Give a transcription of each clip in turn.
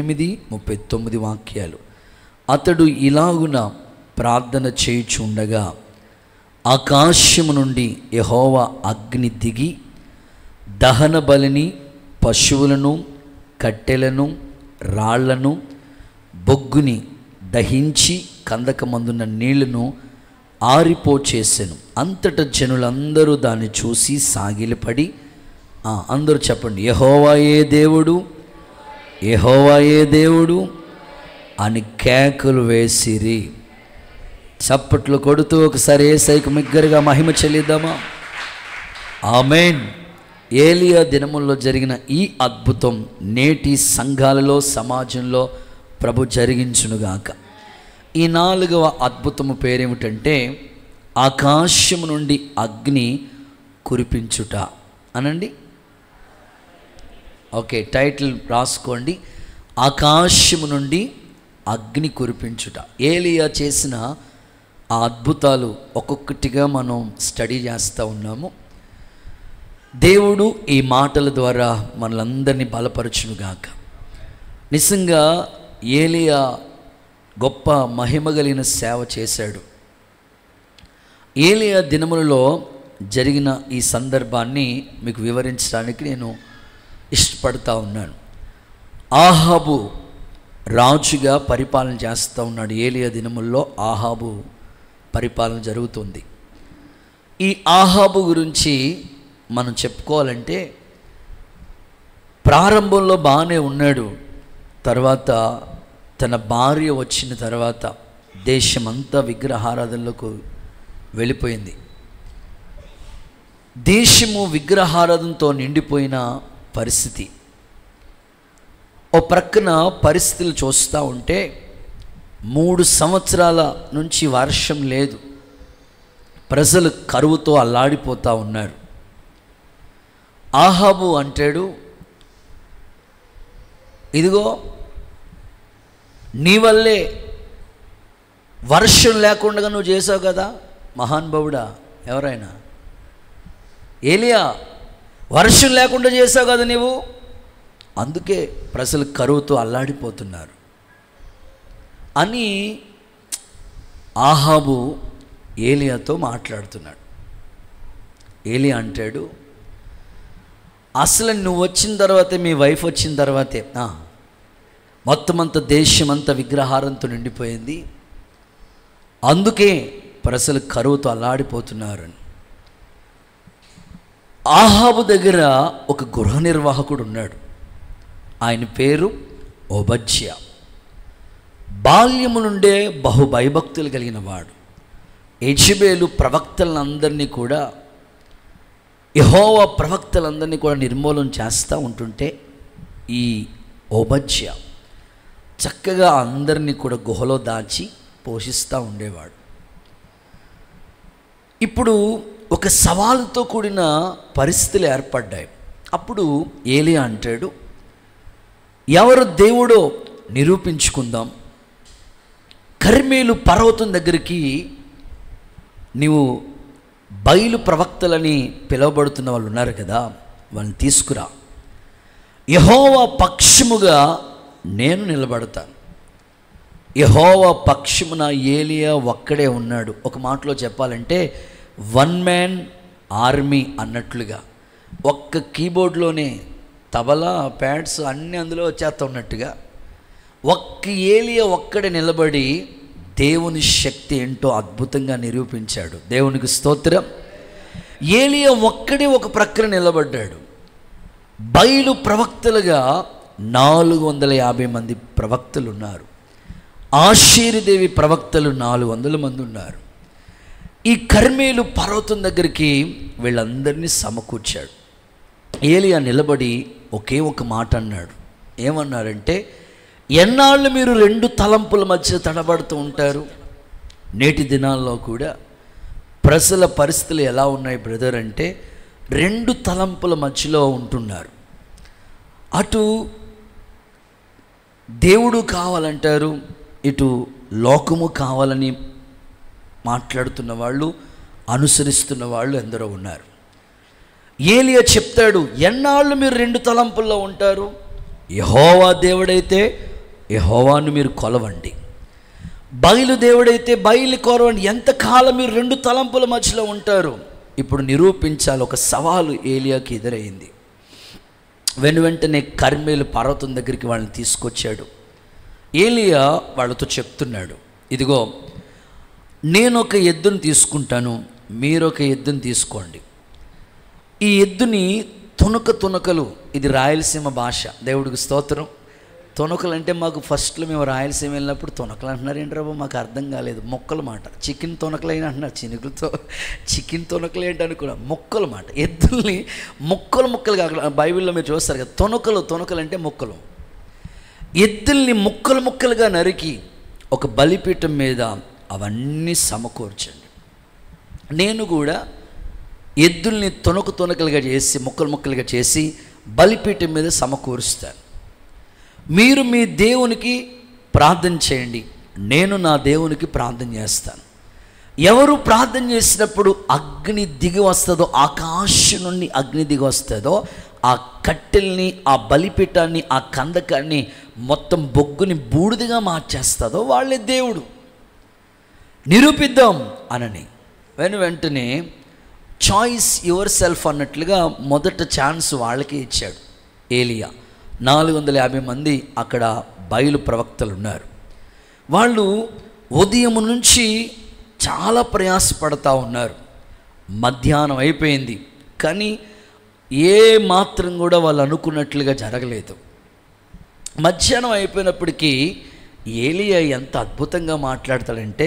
38-39 వాక్యాలు. అతడు ఇలాగున ప్రార్థన చేయుచుండగా ఆకాశము నుండి యెహోవా అగ్ని దిగి దహన బలిని, పశువులను, కట్టెలను, రాళ్లను, బొగ్గుని దహించి కందకమందున్న నీళ్లను ఆరిపోచేసెను. అంతటా జనులందరూ దాన్ని చూసి సాగిలపడి, అందరూ చెప్పండి, యెహోవాయే దేవుడు, యెహోవాయే దేవుడు అని కేకలు వేసిరి. చప్పట్లు కొడుతూ ఒకసారి యేసయ్యకు మిగ్గరగా మహిమ చెల్లిద్దామా? ఆమేన్. ఏలియా దినముల్లో జరిగిన ఈ అద్భుతం నేటి సంఘాలలో, సమాజంలో ప్రభు జరిగించునుగాక. ఈ 4వ అద్భుతము పేరేమిటంటే ఆకాశము నుండి అగ్ని కురిపించుట అనండి. ఓకే, టైటిల్ రాసుకోండి, ఆకాశము నుండి అగ్ని కురిపించుట. ఏలియా చేసిన ఆ అద్భుతాలు ఒక్కొక్కటిగా మనం స్టడీ చేస్తూ ఉన్నాము. దేవుడు ఈ మాటల ద్వారా మనలందరినీ బలపరచునుగాక. నిజంగా ఏలియా గొప్ప మహిమ కలిగిన సేవ చేశాడు. ఏలియా దినములలో జరిగిన ఈ సందర్భాన్ని మీకు వివరించడానికి నేను ఇష్టపడతా ఉన్నాను. ఆహాబు రాజుగా పరిపాలన చేస్తూ ఉన్నాడు. ఏలియా దినముల్లో ఆహాబు పరిపాలన జరుగుతుంది. ఈ ఆహాబు గురించి మనం చెప్పుకోవాలంటే ప్రారంభంలో బాగానే ఉన్నాడు. తర్వాత తన భార్య వచ్చిన తర్వాత దేశమంతా విగ్రహారాధనలకు వెళ్ళిపోయింది. దేశము విగ్రహారాధనతో నిండిపోయిన పరిస్థితి. ఓ ప్రక్కన పరిస్థితులు చూస్తూ ఉంటే 3 సంవత్సరాల నుంచి వర్షం లేదు. ప్రజలు కరువుతో అల్లాడిపోతూ ఉన్నారు. ఆహాబు అంటాడు, ఇదిగో నీ వల్లే వర్షం లేకుండా నువ్వు చేసావు కదా మహానుభావుడా. ఎవరైనా ఏలియా, వర్షం లేకుండా చేసావు కదా నీవు, అందుకే ప్రజలు కరువుతో అల్లాడిపోతున్నారు అని ఆహాబు ఏలియాతో మాట్లాడుతున్నాడు. ఏలియా అంటాడు, అసలు నువ్వు వచ్చిన తర్వాతే, మీ వైఫ్ వచ్చిన తర్వాతే మొత్తం అంతా దేశం అంతా విగ్రహారంతో నిండిపోయింది, అందుకే ప్రజలు కరువుతో అల్లాడిపోతున్నారని. ఆహాబు దగ్గర ఒక గృహ నిర్వాహకుడు ఉన్నాడు. ఆయన పేరు ఓబద్యా. బాల్యము నుండే బహు భయభక్తులు కలిగిన వాడు. యెజెబెలు ప్రవక్తలందరినీ కూడా, యెహోవా ప్రవక్తలందరినీ కూడా నిర్మూలన చేస్తూ ఉంటుంటే ఈ ఓబద్యా చక్కగా అందరినీ కూడా గుహలో దాచి పోషిస్తూ ఉండేవాడు. ఇప్పుడు ఒక సవాలుతో కూడిన పరిస్థితులు ఏర్పడ్డాయి. అప్పుడు ఏలియా అంటాడు, ఎవరు దేవుడో నిరూపించుకుందాం. కర్మేలు పర్వతం దగ్గరికి నీవు బయలు ప్రవక్తలని పిలువబడుతున్న వాళ్ళు ఉన్నారు కదా, వాళ్ళని తీసుకురా. యెహోవా పక్షముగా నేను నిలబడతాను. యెహోవా పక్షమున ఏలియా ఒక్కడే ఉన్నాడు. ఒక మాటలో చెప్పాలంటే 1 మ్యాన్ ఆర్మీ అన్నట్లుగా, ఒక్క కీబోర్డ్లోనే తబలా, ప్యాడ్స్ అన్నీ అందులో వచ్చేస్తా ఉన్నట్టుగా ఒక్క ఏలియా ఒక్కడే నిలబడి దేవుని శక్తి ఏంటో అద్భుతంగా నిరూపించాడు. దేవునికి స్తోత్రం. ఏలియా ఒక్కడే ఒక ప్రక్కన నిలబడ్డాడు. బయలు ప్రవక్తలుగా 450 మంది ప్రవక్తలు ఉన్నారు. ఆషేరుదేవి ప్రవక్తలు 400 మంది ఉన్నారు. ఈ కర్మేలు పర్వతం దగ్గరికి వీళ్ళందరినీ సమకూర్చాడు. ఏలియా నిలబడి ఒకే ఒక మాట అన్నాడు. ఏమన్నారంటే, ఎన్నాళ్ళు మీరు 2 తలంపుల మధ్య తడబడుతూ ఉంటారు? నేటి దినాల్లో కూడా ప్రజల పరిస్థితులు ఎలా ఉన్నాయి బ్రదర్ అంటే, 2 తలంపుల మధ్యలో ఉంటున్నారు. అటు దేవుడు కావాలంటారు, ఇటు లోకము కావాలని మాట్లాడుతున్న వాళ్ళు, అనుసరిస్తున్న వాళ్ళు ఎందరో ఉన్నారు. ఏలియా చెప్తాడు, ఎన్నాళ్ళు మీరు 2 తలంపుల్లో ఉంటారు? యెహోవా దేవుడైతే యెహోవాను మీరు కొలవండి. బయలుదేవుడైతే బయలు కొలవండి. ఎంతకాలం మీరు రెండు తలంపుల మధ్యలో ఉంటారు? ఇప్పుడు నిరూపించాలి. ఒక సవాలు ఏలియాకి ఎదురైంది. వెంటనే కర్మేలు పర్వతం దగ్గరికి వాళ్ళని తీసుకొచ్చాడు. ఏలియా వాళ్ళతో చెప్తున్నాడు, ఇదిగో నేను ఒక ఎద్దును తీసుకుంటాను, మీరు ఒక ఎద్దును తీసుకోండి. ఈ ఎద్దుని తునకలు, ఇది రాయలసీమ భాష, దేవుడికి స్తోత్రం. తునకలు అంటే మాకు ఫస్ట్లో మేము రాయలసీమ వెళ్ళినప్పుడు తునకలు అంటున్నారు ఏంటి రాబో, మాకు అర్థం కాలేదు. మొక్కల మాట, చికెన్ తునకలు అయినా అంటున్నారు, చినుకులతో చికెన్ తునకలు ఏంటి అనుకున్నా, మొక్కల మాట. ఎద్దుల్ని ముక్కలు కాకుండా బైబిల్లో మీరు చూస్తారు కదా, తునకలు అంటే మొక్కలు. ఎద్దుల్ని ముక్కలుగా నరికి ఒక బలిపీఠం మీద అవన్నీ సమకూర్చండి. నేను కూడా ఎద్దుల్ని తునకలుగా చేసి ముక్కలుగా చేసి బలిపీఠం మీద సమకూరుస్తాను. మీరు మీ దేవునికి ప్రార్థన చేయండి, నేను నా దేవునికి ప్రార్థన చేస్తాను. ఎవరు ప్రార్థన చేసినప్పుడు అగ్ని దిగి వస్తుందో, ఆకాశం నుండి అగ్ని దిగి వస్తుందో, ఆ కట్టెల్ని, ఆ బలిపీఠాన్ని, ఆ కందకాన్ని మొత్తం బొగ్గుని బూడిదగా మార్చేస్తుందో వాళ్ళే దేవుడు. నిరూపిద్దాం అనని వెంటనే చాయిస్ యువర్ సెల్ఫ్ అన్నట్లుగా మొదట ఛాన్స్ వాళ్ళకి ఇచ్చాడు ఏలియా. 450 మంది అక్కడ బయలు ప్రవక్తలు ఉన్నారు. వాళ్ళు ఉదయం నుంచి చాలా ప్రయాసపడతా ఉన్నారు. మధ్యాహ్నం అయిపోయింది, కానీ ఏ మాత్రం కూడా వాళ్ళు అనుకున్నట్లుగా జరగలేదు. మధ్యాహ్నం అయిపోయినప్పటికీ ఏలియా ఎంత అద్భుతంగా మాట్లాడతాడంటే,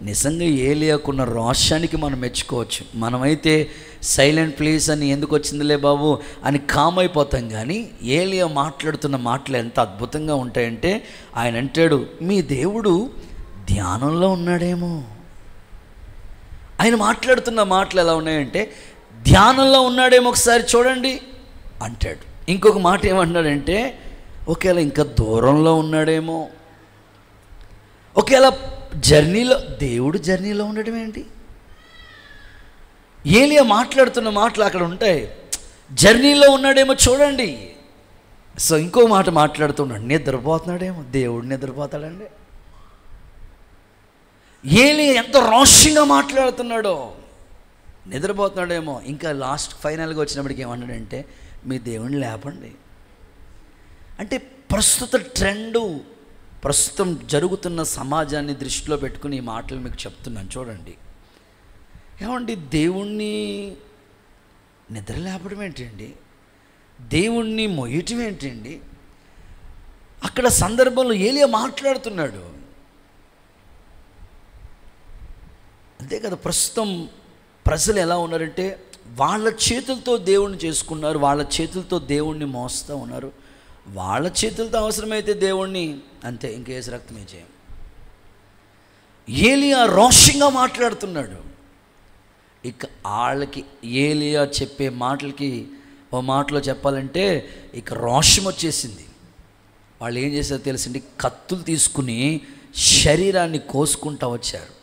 నిజంగా ఏలియాకున్న రోషానికి మనం మెచ్చుకోవచ్చు. మనమైతే సైలెంట్ ప్లీజ్ అని ఎందుకు వచ్చిందిలే బాబు అని కామ్ అయిపోతాం, కానీ ఏలియా మాట్లాడుతున్న మాటలు ఎంత అద్భుతంగా ఉంటాయంటే, ఆయన అంటాడు, మీ దేవుడు ధ్యానంలో ఉన్నాడేమో. ఆయన మాట్లాడుతున్న మాటలు ఎలా ఉన్నాయంటే, ధ్యానంలో ఉన్నాడేమో ఒకసారి చూడండి అంటాడు. ఇంకొక మాట ఏమంటున్నాడంటే, ఒకవేళ ఇంకా దూరంలో ఉన్నాడేమో, ఒకవేళ దేవుడు జర్నీలో ఉండడం ఏంటి? ఏలియా మాట్లాడుతున్న మాటలు అక్కడ ఉంటాయి, జర్నీలో ఉన్నాడేమో చూడండి. సో ఇంకో మాట మాట్లాడుతున్నాడు, నిద్రపోతున్నాడేమో. దేవుడు నిద్రపోతాడండి? ఏలియా ఎంత రోషంగా మాట్లాడుతున్నాడో, నిద్రపోతున్నాడేమో. ఇంకా లాస్ట్ ఫైనల్గా వచ్చినప్పటికి ఏమన్నాడంటే, మీ దేవుణ్ణి లేపండి. అంటే ప్రస్తుత ట్రెండు, ప్రస్తుతం జరుగుతున్న సమాజాన్ని దృష్టిలో పెట్టుకుని ఈ మాటలు మీకు చెప్తున్నాను చూడండి. ఏమండి, దేవుణ్ణి నిద్ర లేపడం ఏంటండి? దేవుణ్ణి మొయ్యటం ఏంటండి? అక్కడ సందర్భంలో ఏలియా మాట్లాడుతున్నాడు అంతే కదా. ప్రస్తుతం ప్రజలు ఎలా ఉన్నారంటే, వాళ్ళ చేతులతో దేవుణ్ణి చేసుకున్నారు, వాళ్ళ చేతులతో దేవుణ్ణి మోస్తూ ఉన్నారు. వాళ్ళ చేతులతో అవసరమైతే దేవుణ్ణి అంతే, ఇంకేసి రక్తమే చేయం. ఏలియా రోషంగా మాట్లాడుతున్నాడు. ఇక వాళ్ళకి ఏలియా చెప్పే మాటలకి ఓ మాటలో చెప్పాలంటే ఇక రోషం వచ్చేసింది. వాళ్ళు ఏం చేశారో తెలిసింది, కత్తులు తీసుకుని శరీరాన్ని కోసుకుంటూ వచ్చారు.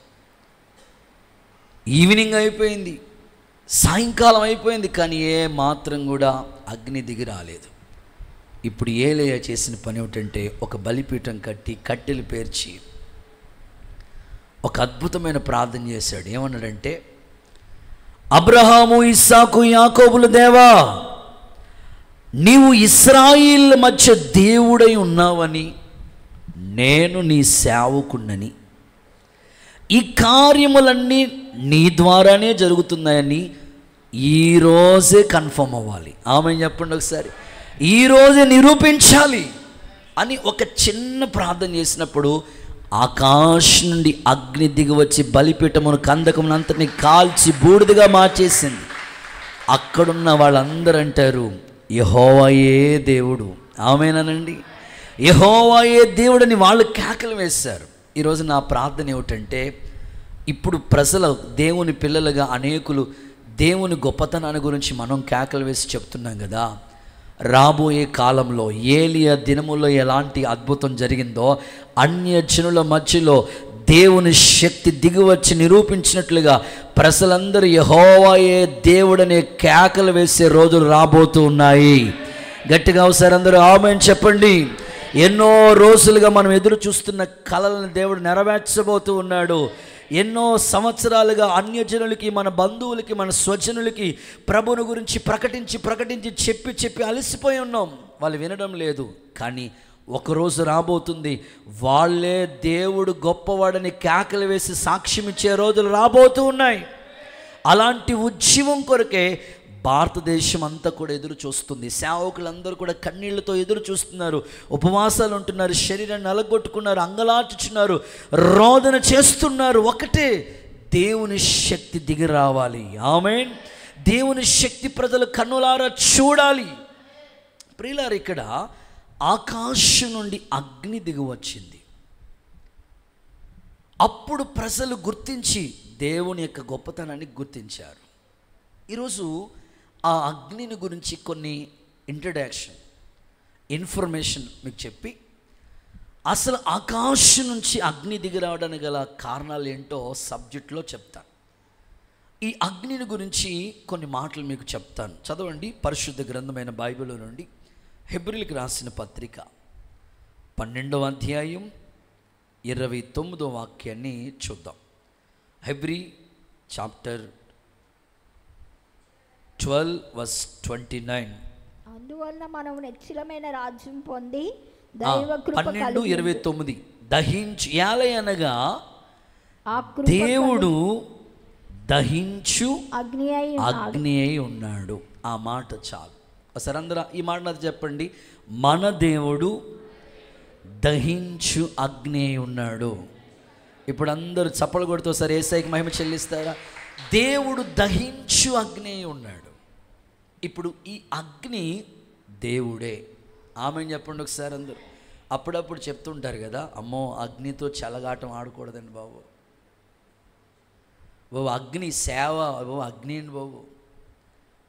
ఈవినింగ్ అయిపోయింది, సాయంకాలం అయిపోయింది, కానీ ఏ మాత్రం కూడా అగ్ని దిగి రాలేదు. ఇప్పుడు ఏలియా చేసిన పని ఏమిటంటే, ఒక బలిపీఠం కట్టి కట్టెలు పేర్చి ఒక అద్భుతమైన ప్రార్థన చేశాడు. ఏమన్నాడంటే, అబ్రహాము, ఇస్సాకు, యాకోబుల దేవా, నీవు ఇశ్రాయేల్ మధ్య దేవుడై ఉన్నావని, నేను నీ సేవకుణ్ణని, ఈ కార్యములన్నీ నీ ద్వారానే జరుగుతున్నాయని ఈరోజే కన్ఫర్మ్ అవ్వాలి. ఆమె చెప్పండి ఒకసారి, ఈరోజే నిరూపించాలి అని ఒక చిన్న ప్రార్థన చేసినప్పుడు ఆకాశం నుండి అగ్ని దిగి వచ్చి బలిపీఠమును, కందకమును అంతటిని కాల్చి బూడిదగా మార్చేసింది. అక్కడున్న వాళ్ళందరూ అంటారు, యెహోవాయే దేవుడు. ఆమేనండి, యెహోవాయే దేవుడని వాళ్ళు కేకలు వేశారు. ఈరోజు నా ప్రార్థన ఏమిటంటే, ఇప్పుడు ప్రజలు, దేవుని పిల్లలుగా అనేకులు దేవుని గొప్పతనాన్ని గురించి మనం కేకలు వేసి చెప్తున్నాం కదా. రాబోయే కాలంలో ఏలియా దినములో ఎలాంటి అద్భుతం జరిగిందో, అన్యజనుల మధ్యలో దేవుని శక్తి దిగివచ్చి నిరూపించినట్లుగా ప్రజలందరూ యెహోవాయే దేవుడనే కేకలు వేసే రోజులు రాబోతూ ఉన్నాయి. గట్టిగా ఒకసారి అందరూ ఆమేన్ చెప్పండి. ఎన్నో రోజులుగా మనం ఎదురు చూస్తున్న కలలను దేవుడు నెరవేర్చబోతూ ఉన్నాడు. ఎన్నో సంవత్సరాలుగా అన్యజనులకి, మన బంధువులకి, మన స్వజనులకి ప్రభువుని గురించి ప్రకటించి చెప్పి అలసిపోయి ఉన్నాం. వాళ్ళు వినడం లేదు. కానీ ఒకరోజు రాబోతుంది, వాళ్ళే దేవుడు గొప్పవాడని కేకలు వేసి సాక్ష్యం ఇచ్చే రోజులు రాబోతూ ఉన్నాయి. అలాంటి ఉద్యమం కొరకే భారతదేశం అంతా కూడా ఎదురు చూస్తుంది. సేవకులందరూ కూడా కన్నీళ్లతో ఎదురు చూస్తున్నారు, ఉపవాసాలు ఉంటున్నారు, శరీరాన్ని నలగొట్టుకున్నారు, అంగలార్చుచున్నారు, రోదన చేస్తున్నారు. ఒకటే, దేవుని శక్తి దిగి రావాలి. ఆమేన్. దేవుని శక్తి ప్రజలు కన్నులారా చూడాలి. ప్రియులారా, ఇక్కడ ఆకాశం నుండి అగ్ని దిగి వచ్చింది. అప్పుడు ప్రజలు గుర్తించి దేవుని యొక్క గొప్పతనాన్ని గుర్తించారు. ఈరోజు ఆ అగ్నిని గురించి కొన్ని ఇన్ఫర్మేషన్ మీకు చెప్పి, అసలు ఆకాశం నుంచి అగ్ని దిగి రావడానికి గల కారణాలు ఏంటో సబ్జెక్ట్లో చెప్తాను. ఈ అగ్నిని గురించి కొన్ని మాటలు మీకు చెప్తాను. చదవండి పరిశుద్ధ గ్రంథమైన బైబిల్ నుండి హెబ్రీయులకు రాసిన పత్రిక 12వ అధ్యాయం 29వ వాక్యాన్ని చూద్దాం. Hebrew chapter 12:29. అందువల్ల మనం నిశ్చలమైన రాజ్యం పొంది దైవ కృప కలిగి 12:29 దహించు అనగా దేవుడు దహించు అగ్ని అయి ఉన్నాడు. ఆ మాట చాలు. ఒకసారి అందరూ ఈ మాట నాతో చెప్పండి. మన దేవుడు దహించు అగ్ని అయి ఉన్నాడు. ఇప్పుడు అందరూ చప్పలు కొడుతూ సరే యేసయ్యకి మహిమ చెల్లిస్తారా? దేవుడు దహించు అగ్ని అయి ఉన్నాడు. ఇప్పుడు ఈ అగ్ని దేవుడే. ఆమెను చెప్పండి ఒకసారి అందరూ. అప్పుడప్పుడు చెప్తుంటారు కదా, అమ్మో అగ్నితో చెలగాటం ఆడకూడదండి బాబు, అగ్ని సేవ, అగ్ని అండి బాబు.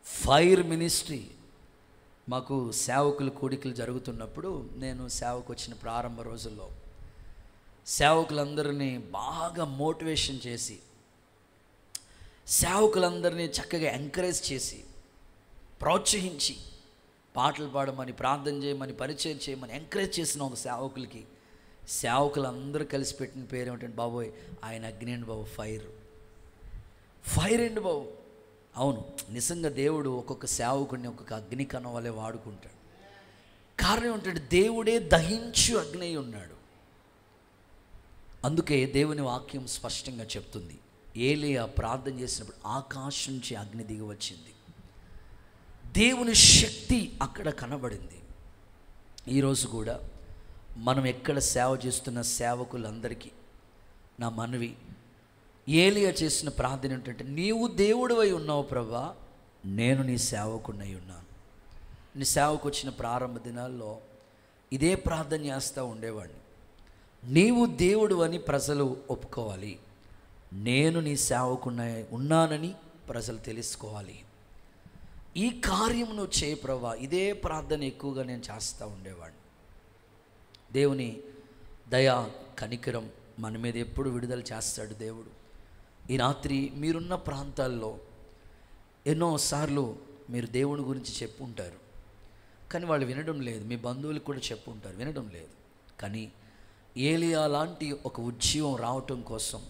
ఫైర్ మినిస్ట్రీ మాకు సేవకులు కూడికలు జరుగుతున్నప్పుడు, నేను సేవకు వచ్చిన ప్రారంభ రోజుల్లో సేవకులందరినీ బాగా మోటివేషన్ చేసి, సేవకులందరినీ చక్కగా ఎంకరేజ్ చేసి, ప్రోత్సహించి, పాటలు పాడమని, ప్రార్థన చేయమని, పరిచయం చేయమని ఎంకరేజ్ చేసిన ఒక సేవకులందరూ కలిసి పెట్టిన పేరు ఏమిటంటే, బాబోయ్ ఆయన అగ్ని అండి బాబు, ఫైర్ అండి బాబు. అవును, నిజంగా దేవుడు ఒక్కొక్క సేవకుడిని ఒక్కొక్క అగ్ని కణం వల్లే వాడుకుంటాడు. కారణం ఏమిటంటే దేవుడే దహించు అగ్ని అయి ఉన్నాడు. అందుకే దేవుని వాక్యం స్పష్టంగా చెప్తుంది, ఏలీయా ప్రార్థన చేసినప్పుడు ఆకాశం నుంచి అగ్ని దిగి వచ్చింది. దేవుని శక్తి అక్కడ కనబడింది. ఈరోజు కూడా మనం ఎక్కడ సేవ చేస్తున్న సేవకులందరికీ నా మనవి, ఏలీయా చేసిన ప్రార్థన ఏంటంటే, నీవు దేవుడివై ఉన్నావు ప్రభా, నేను నీ సేవకుడినై ఉన్నాను. నీ సేవకు వచ్చిన ప్రారంభ దినాల్లో ఇదే ప్రార్థన చేస్తూ ఉండేవాడిని. నీవు దేవుడు అని ప్రజలు ఒప్పుకోవాలి, నేను నీ సేవకుడినై ఉన్నానని ప్రజలు తెలుసుకోవాలి. ఈ కార్యం నువ్వు చేయి ప్రభా. ఇదే ప్రార్థన ఎక్కువగా నేను చేస్తూ ఉండేవాడిని. దేవుని దయ కనికరం మన మీద ఎప్పుడు విడుదల చేస్తాడు దేవుడు. ఈ రాత్రి మీరున్న ప్రాంతాల్లో ఎన్నోసార్లు మీరు దేవుని గురించి చెప్పుంటారు, కానీ వాళ్ళు వినడం లేదు. మీ బంధువులకు కూడా చెప్పుంటారు, వినడం లేదు. కానీ ఏలియా లాంటి ఒక ఉద్యమం రావటం కోసం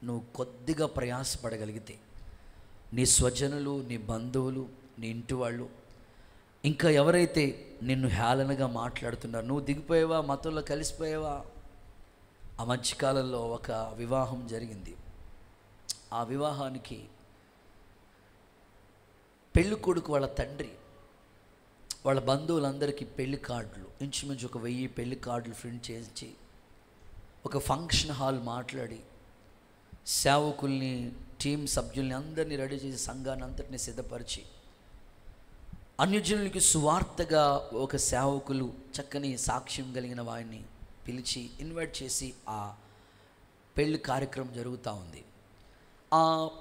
నువ్వు కొద్దిగా ప్రయాసపడగలిగితే, నీ స్వజనులు, నీ బంధువులు, నీ ఇంటి వాళ్ళు, ఇంకా ఎవరైతే నిన్ను హేళనగా మాట్లాడుతున్నారు, నువ్వు దిగిపోయావా, మతంలో కలిసిపోయావా. ఆ మధ్యకాలంలో ఒక వివాహం జరిగింది. ఆ వివాహానికి పెళ్ళి కొడుకు వాళ్ళ తండ్రి వాళ్ళ బంధువులందరికీ పెళ్లి కార్డులు, ఇంచుమించు 1000 పెళ్లి కార్డులు ప్రింట్ చేసి ఒక ఫంక్షన్ హాల్ మాట్లాడి సేవకుల్ని, టీం సభ్యుల్ని అందరినీ రెడీ చేసి సంఘాన్ని అంతటిని సిద్ధపరిచి అన్యజనులకి సువార్తగా ఒక సేవకులు చక్కని సాక్ష్యం కలిగిన వారిని పిలిచి ఇన్వైట్ చేసి ఆ పెళ్లి కార్యక్రమం జరుగుతూ ఉంది.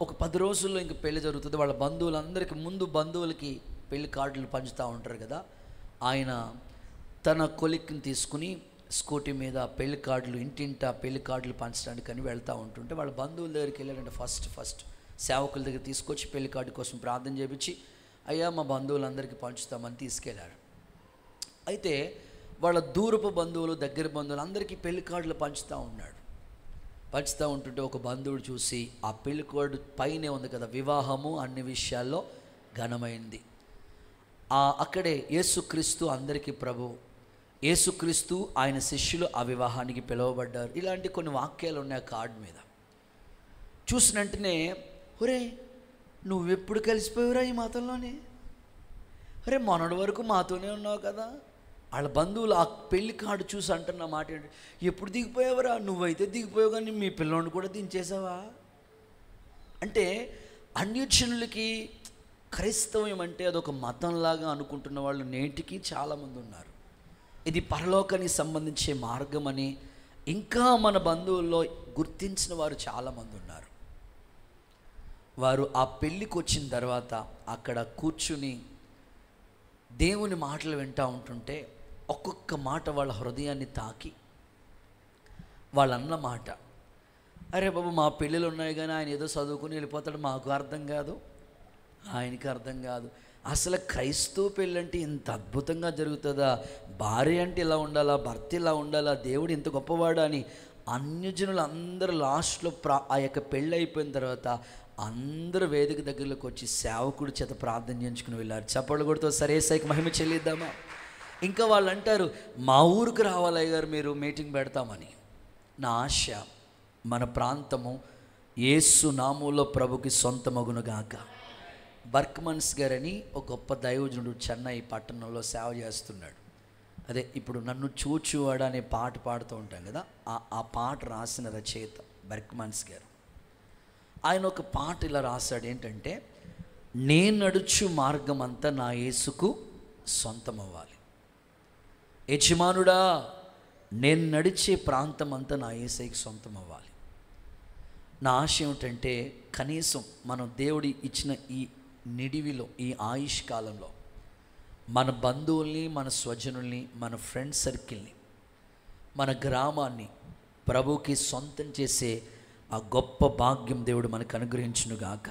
ఒక 10 రోజుల్లో ఇంక పెళ్లి జరుగుతుంది. వాళ్ళ బంధువులందరికీ ముందు బంధువులకి పెళ్లి కార్డులు పంచుతూ ఉంటారు కదా. ఆయన తన కొలిక్ని తీసుకుని స్కూటీ మీద పెళ్లి కార్డులు ఇంటింటా పెళ్లి కార్డులు పంచడానికి అని వెళ్తూ ఉంటుంటే వాళ్ళ బంధువుల దగ్గరికి వెళ్ళారంటే ఫస్ట్ సేవకుల దగ్గర తీసుకొచ్చి పెళ్లి కార్డు కోసం ప్రార్థన చేయించి, అయ్యా మా బంధువులందరికీ పంచుతామని తీసుకెళ్ళారు. అయితే వాళ్ళ దూరపు బంధువులు, దగ్గర బంధువులు అందరికీ పెళ్లి కార్డులు పంచుతూ ఉన్నాడు. పంచుతూ ఉంటుంటే ఒక బంధువుడు చూసి, ఆ పెళ్లి కార్డు పైనే ఉంది కదా, వివాహము అన్ని విషయాల్లో ఘనమైంది. అక్కడే యేసుక్రీస్తు అందరికీ ప్రభు, యేసుక్రీస్తు ఆయన శిష్యులు ఆ వివాహానికి పిలువబడ్డారు. ఇలాంటి కొన్ని వాక్యాలు ఉన్నాయి ఆ కార్డు మీద. చూసిన వెంటనే, ఒరే నువ్వెప్పుడు కలిసిపోయావురా ఈ మతంలోనే, అరే మొన్నటి వరకు మాతోనే ఉన్నావు కదా. వాళ్ళ బంధువులు ఆ పెళ్లి కార్డు చూసి అంటున్న మాట ఏంటి, ఎప్పుడు దిగిపోయావురా, నువ్వైతే దిగిపోయావు కానీ మీ పిల్లోని కూడా దించేసావా అంటే, అన్యజనులకి క్రైస్తవం అంటే అదొక మతంలాగా అనుకుంటున్న వాళ్ళు నేటికి చాలామంది ఉన్నారు. ఇది పరలోకానికి సంబంధించే మార్గం అని ఇంకా మన బంధువుల్లో గుర్తించిన వారు చాలామంది ఉన్నారు. వారు ఆ పెళ్ళికి వచ్చిన తర్వాత అక్కడ కూర్చుని దేవుని మాటలు వింటూ ఉంటుంటే ఒక్కొక్క మాట వాళ్ళ హృదయాన్ని తాకి వాళ్ళన్న మాట, అరే బాబు మా పెళ్ళిళ్ళు ఉన్నాయి కానీ ఆయన ఏదో చదువుకుని వెళ్ళిపోతాడు, మాకు అర్థం కాదు, ఆయనకి అర్థం కాదు. అసలు క్రైస్తవ పెళ్ళంటే ఇంత అద్భుతంగా జరుగుతుందా, భార్య అంటే ఇలా ఉండాలా, భర్త ఇలా ఉండాలా, దేవుడు ఇంత గొప్పవాడు అని అన్యజనులు అందరూ లాస్ట్లో ఆ యొక్క పెళ్ళి అయిపోయిన తర్వాత అందరూ వేదిక దగ్గరలోకి వచ్చి సేవకుడి చేత ప్రార్థన చేయించుకుని వెళ్ళారు. చప్పళ్ళు కొడుతూ సరేసైకి మహిమ చెల్లిద్దామా. ఇంకా వాళ్ళు అంటారు, మా ఊరికి రావాలయ్య గారు మీరు మీటింగ్ పెడతామని. నా ఆశ మన ప్రాంతము యేసు నామములో ప్రభుకి సొంతమగునుగాక. బర్క్మన్స్ గారని ఒక గొప్ప దైవజనుడు చెన్నై పట్టణంలో సేవ చేస్తున్నాడు. అదే ఇప్పుడు నన్ను చూచువాడు అనే పాట పాడుతూ ఉంటాం కదా, ఆ పాట రాసిన రచయిత బర్క్మన్స్ గారు. ఆయన ఒక పాట ఇలా రాశాడు, ఏంటంటే, నేను నడుచు మార్గం అంతా నా యేసుకు సొంతం అవ్వాలి. యజమానుడా నేను నడిచే ప్రాంతం అంతా నా యేసయ్యకి సొంతం అవ్వాలి. నా ఆశ ఏమిటంటే, కనీసం మనం దేవుడి ఇచ్చిన ఈ నిడివిలో, ఈ ఆయుష్ కాలంలో మన బంధువుల్ని, మన స్వజనుల్ని, మన ఫ్రెండ్ సర్కిల్ని, మన గ్రామాన్ని ప్రభుకి సొంతం చేసే ఆ గొప్ప భాగ్యం దేవుడు మనకు అనుగ్రహించునుగాక.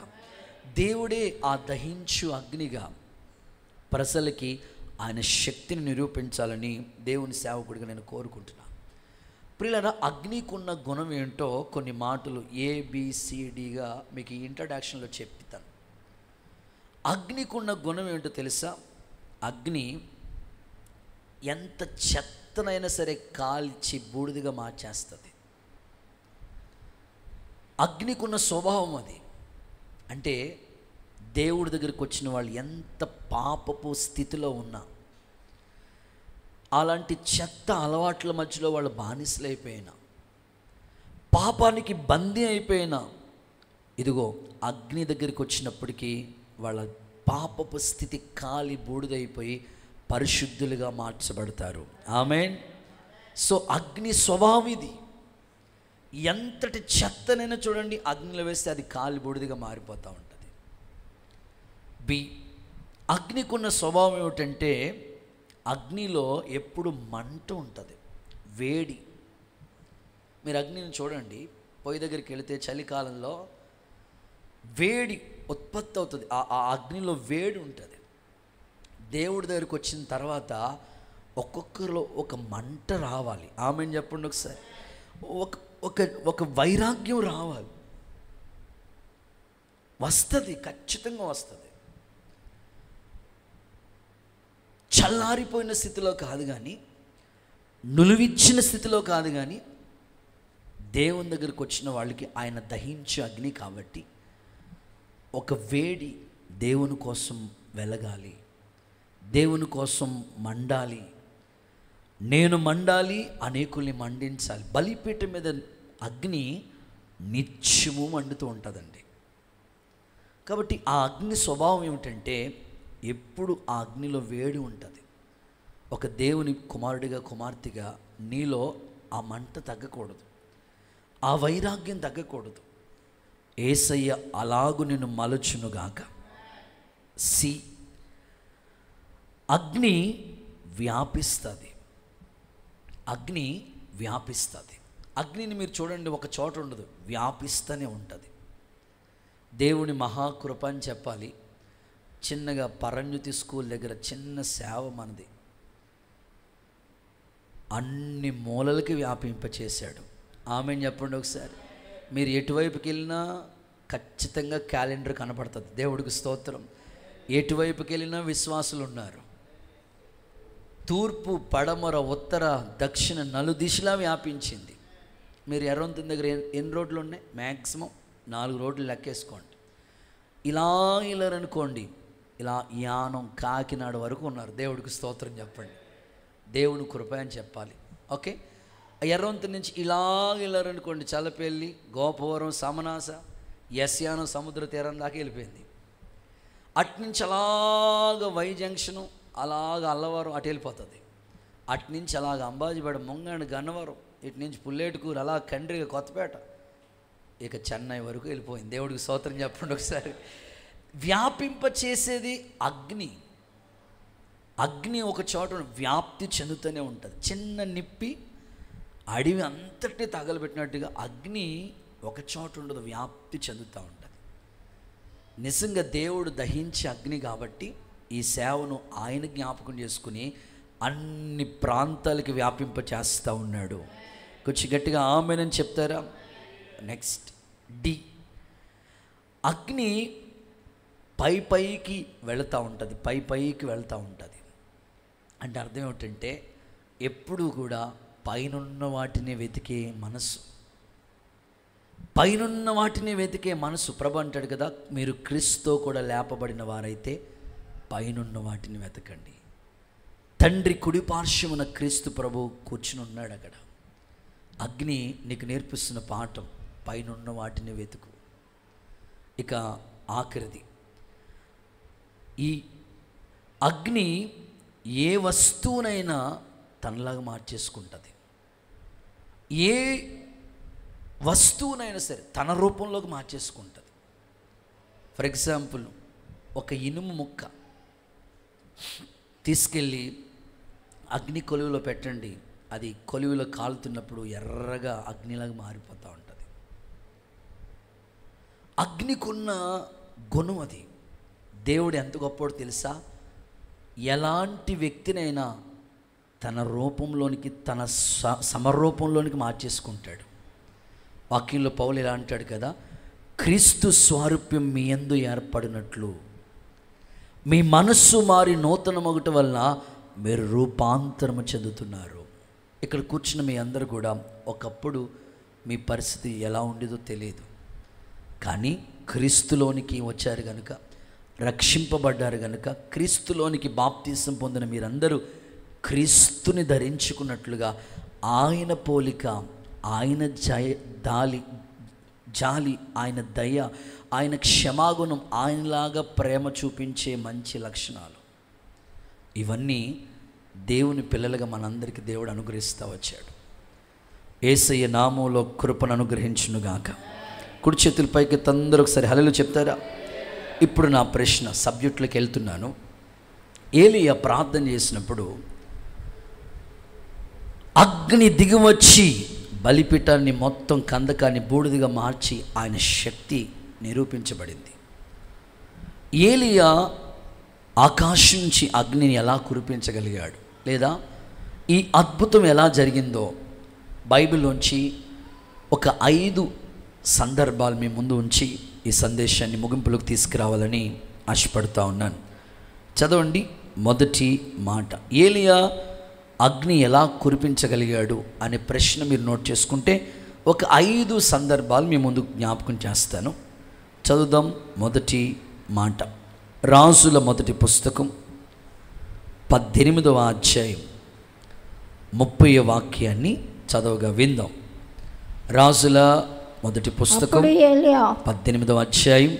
దేవుడే ఆ దహించు అగ్నిగా ప్రజలకి ఆయన శక్తిని నిరూపించాలని దేవుని సేవకుడిగా నేను కోరుకుంటున్నాను. ప్రియులారా, అగ్నికున్న గుణం ఏంటో కొన్ని మాటలు ABCDగా మీకు ఈ ఇంట్రడక్షన్లో చెప్తాను. అగ్నికున్న గుణం ఏంటో తెలుసా? అగ్ని ఎంత చెత్తనైనా సరే కాల్చి బూడిదిగా మార్చేస్తుంది. అగ్నికున్న స్వభావం అది. అంటే దేవుడి దగ్గరికి వచ్చిన వాళ్ళు ఎంత పాపపు స్థితిలో ఉన్నా, అలాంటి చెత్త అలవాట్ల మధ్యలో వాళ్ళు బానిసలైపోయినా, పాపానికి బందీ అయిపోయినా, ఇదిగో అగ్ని దగ్గరికి వచ్చినప్పటికీ వాళ్ళ పాపపు స్థితి కాలి బూడిదైపోయి పరిశుద్ధులుగా మార్చబడతారు. ఆమేన్. సో అగ్ని స్వభావం ఇది. ఎంతటి చెత్తనైనా చూడండి, అగ్నిలో వేస్తే అది కాలి బూడిదిగా మారిపోతూ ఉంటుంది. అగ్నికున్న స్వభావం ఏమిటంటే, అగ్నిలో ఎప్పుడు మంట ఉంటుంది, వేడి. మీరు అగ్నిని చూడండి, పొయ్యి దగ్గరికి వెళితే చలికాలంలో వేడి ఉత్పత్తి అవుతుంది. ఆ అగ్నిలో వేడి ఉంటుంది. దేవుడి దగ్గరికి వచ్చిన తర్వాత ఒక్కొక్కరిలో ఒక మంట రావాలి. ఆమెను చెప్పండి ఒకసారి. ఒక వైరాగ్యం రావాలి. వస్తుంది, ఖచ్చితంగా వస్తుంది. చల్లారిపోయిన స్థితిలో కాదు కానీ, నులివిచ్చిన స్థితిలో కాదు కానీ, దేవుని దగ్గరికి వచ్చిన వాళ్ళకి ఆయన దహించే అగ్ని కాబట్టి ఒక వేడి దేవుని కోసం వెలగాలి, దేవుని కోసం మండాలి. నేను మండాలి, అనేకుల్ని మండించాలి. బలిపీఠం మీద అగ్ని నిత్యము మండుతూ ఉంటుందండి. కాబట్టి ఆ అగ్ని స్వభావం ఏమిటంటే, ఎప్పుడు ఆ అగ్నిలో వేడి ఉంటుంది. ఒక దేవుని కుమారుడిగా, కుమార్తెగా నీలో ఆ మంట తగ్గకూడదు, ఆ వైరాగ్యం తగ్గకూడదు. యేసయ్య అలాగు నిన్ను మలచునుగాక. అగ్ని వ్యాపిస్తుంది. అగ్ని వ్యాపిస్తుంది. అగ్నిని మీరు చూడండి, ఒక చోట ఉండదు, వ్యాపిస్తూనే ఉంటుంది. దేవుని మహాకృప అని చెప్పాలి. చిన్నగా పరంజుతి స్కూల్ దగ్గర చిన్న సేవ మనది. అన్ని మూలలకి వ్యాపింపచేశాడు. ఆమెను చెప్పండి ఒకసారి. మీరు ఎటువైపుకి వెళ్ళినా ఖచ్చితంగా క్యాలెండర్ కనపడుతుంది. దేవుడికి స్తోత్రం. ఎటువైపుకి వెళ్ళినా విశ్వాసులు ఉన్నారు. తూర్పు, పడమర, ఉత్తర, దక్షిణ నలుదిశలా వ్యాపించింది. మీరు ఎర్రవంతుని దగ్గర ఎన్ని రోడ్లు ఉన్నాయి? మ్యాక్సిమం 4 రోడ్లు లెక్కేసుకోండి. ఇలా వెళ్ళారనుకోండి, ఇలా యానం, కాకినాడ వరకు ఉన్నారు. దేవుడికి స్తోత్రం చెప్పండి. దేవుని కృప అని చెప్పాలి. ఓకే, ఎర్రవంతి నుంచి ఇలా వెళ్ళారనుకోండి, చల్లపల్లి, గోపవరం, సమనాస, యస్యానం సముద్ర తీరం దాకా వెళ్ళిపోయింది. అట్నుంచి అలాగ వై జంక్షను, అలాగ అల్లవరం అటు వెళ్ళిపోతుంది. అట్నుంచి అలాగ అంబాజీపేట, ముంగండి, గన్నవరం, ఇటు నుంచి పుల్లేటుకూరు, అలా కండ్రిగా, కొత్తపేట, ఇక చెన్నై వరకు వెళ్ళిపోయింది. దేవుడికి స్తోత్రం చెప్పండి ఒకసారి. వ్యాపింప చేసేది అగ్ని. అగ్ని ఒక చోట వ్యాప్తి చెందుతూనే ఉంటుంది. చిన్న నిప్పి అడవి అంతటి తగలబెట్టినట్టుగా అగ్ని ఒక చోట ఉండదు, వ్యాప్తి చెందుతూ ఉంటుంది. నిజంగా దేవుడు దహించే అగ్ని కాబట్టి ఈ సేవను ఆయన జ్ఞాపకం చేసుకుని అన్ని ప్రాంతాలకి వ్యాపింప చేస్తూ ఉన్నాడు. కొంచెం గట్టిగా ఆమేనని చెప్తారా? నెక్స్ట్ డి, అగ్ని పైకి వెళుతూ ఉంటుంది. పైకి వెళ్తూ ఉంటుంది. అంటే అర్థం ఏమిటంటే ఎప్పుడూ కూడా పైనున్న వాటిని వెతికే మనసు, పైనున్న వాటిని వెతికే మనసు. ప్రభు అంటాడు కదా, మీరు క్రీస్తుతో కూడా లేపబడిన వారైతే పైనున్న వాటిని వెతకండి. తండ్రి కుడి పార్శ్వమున క్రీస్తు ప్రభు కూర్చుని ఉన్నాడు అక్కడ. అగ్ని నీకు నేర్పిస్తున్న పాఠం, పైనున్న వాటిని వెతుకు. ఇక ఆఖరిది, ఈ అగ్ని ఏ వస్తువునైనా తనలాగా మార్చేసుకుంటుంది. ఏ వస్తువునైనా సరే తన రూపంలోకి మార్చేసుకుంటుంది. ఫర్ ఎగ్జాంపుల్, ఒక ఇనుము ముక్క తీసుకెళ్ళి అగ్ని కొలువులో పెట్టండి, అది కొలువులో కాలుతున్నప్పుడు ఎర్రగా అగ్నిలాగా మారిపోతూ ఉంటుంది. అగ్నికున్న గుణం అది. దేవుడు ఎంత గొప్పవాడో తెలుసా? ఎలాంటి వ్యక్తినైనా తన రూపంలోనికి, తన సమరూపంలోనికి మార్చేసుకుంటాడు. వాక్యంలో పౌలు ఇలా అంటాడు కదా, క్రీస్తు స్వారూప్యం మీ యందు ఏర్పడినట్లు మీ మనస్సు మారి నూతన మొగట వలన మీరు రూపాంతరము చెందుతున్నారు. ఇక్కడ కూర్చున్న మీ అందరూ కూడా ఒకప్పుడు మీ పరిస్థితి ఎలా ఉండేదో తెలియదు, కానీ క్రీస్తులోనికి వచ్చారు కనుక, రక్షింపబడ్డారు కనుక, క్రీస్తులోనికి బాప్తీసం పొందిన మీరందరూ క్రీస్తుని ధరించుకున్నట్లుగా ఆయన పోలిక, ఆయన జాలి, ఆయన దయ, ఆయన క్షమాగుణం, ఆయనలాగా ప్రేమ చూపించే మంచి లక్షణాలు, ఇవన్నీ దేవుని పిల్లలుగా మనందరికీ దేవుడు అనుగ్రహిస్తూ వచ్చాడు. యేసయ్య నామములో కృపను అనుగ్రహించునుగాక. కుడి చేతుల పైకి అందరూ ఒకసారి హల్లెలూయా చెప్తారా? ఇప్పుడు నా ప్రశ్న, సబ్జెక్టులోకి వెళ్తున్నాను. ఏలీయా ప్రార్థన చేసినప్పుడు అగ్ని దిగివచ్చి బలిపీఠాన్ని మొత్తం కందకాన్ని బూడిదిగా మార్చి ఆయన శక్తి నిరూపించబడింది. ఏలీయా ఆకాశం నుంచి అగ్నిని ఎలా కురిపించగలిగాడు, లేదా ఈ అద్భుతం ఎలా జరిగిందో బైబిల్లోంచి ఒక 5 సందర్భాలు మీ ముందు ఉంచి ఈ సందేశాన్ని ముగింపులోకి తీసుకురావాలని ఆశపడుతూ ఉన్నాను. చదవండి మొదటి మాట. ఏలీయా అగ్ని ఎలా కురిపించగలిగాడు అనే ప్రశ్న మీరు నోట్ చేసుకుంటే ఒక 5 సందర్భాలు మీ ముందు జ్ఞాపకం చేస్తాను. చదువుదాం. మొదటి మాట, రాజుల మొదటి పుస్తకం 18వ అధ్యాయం 30వ వాక్యాన్ని చదవగా విందాం. రాజుల మొదటి పుస్తకం 18వ అధ్యాయం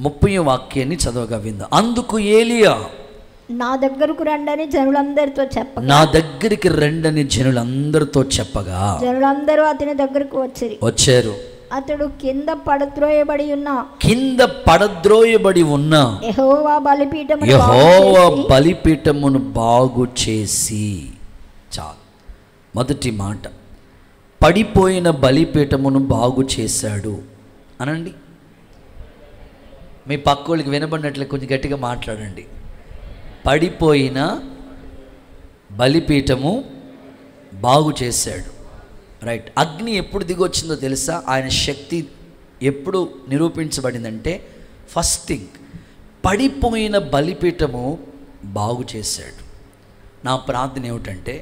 30వ వాక్యాన్ని చదవగా విందాం. అందుకు ఏలీయా, నా దగ్గరకు రండని జనులందరితో చెప్పగా, నా దగ్గరికి రండని జనులందరితో చెప్పగా, జనులందరూ అతని దగ్గరకు వచ్చారు. అతడు కింద పడద్రోయబడి ఉన్న యెహోవా బలిపీఠమును బాగు చేసి. చాలు. మొదటి మాట, పడిపోయిన బలిపీఠమును బాగు చేశాడు అనండి. మీ పక్కోళ్ళకి వినబడినట్లే కొంచెం గట్టిగా మాట్లాడండి. పడిపోయిన బలిపీఠము బాగు చేశాడు. రైట్. అగ్ని ఎప్పుడు దిగొచ్చిందో తెలుసా? ఆయన శక్తి ఎప్పుడు నిరూపించబడిందంటే, ఫస్ట్ థింగ్, పడిపోయిన బలిపీఠము బాగు చేశాడు. నా ప్రార్థన ఏమిటంటే,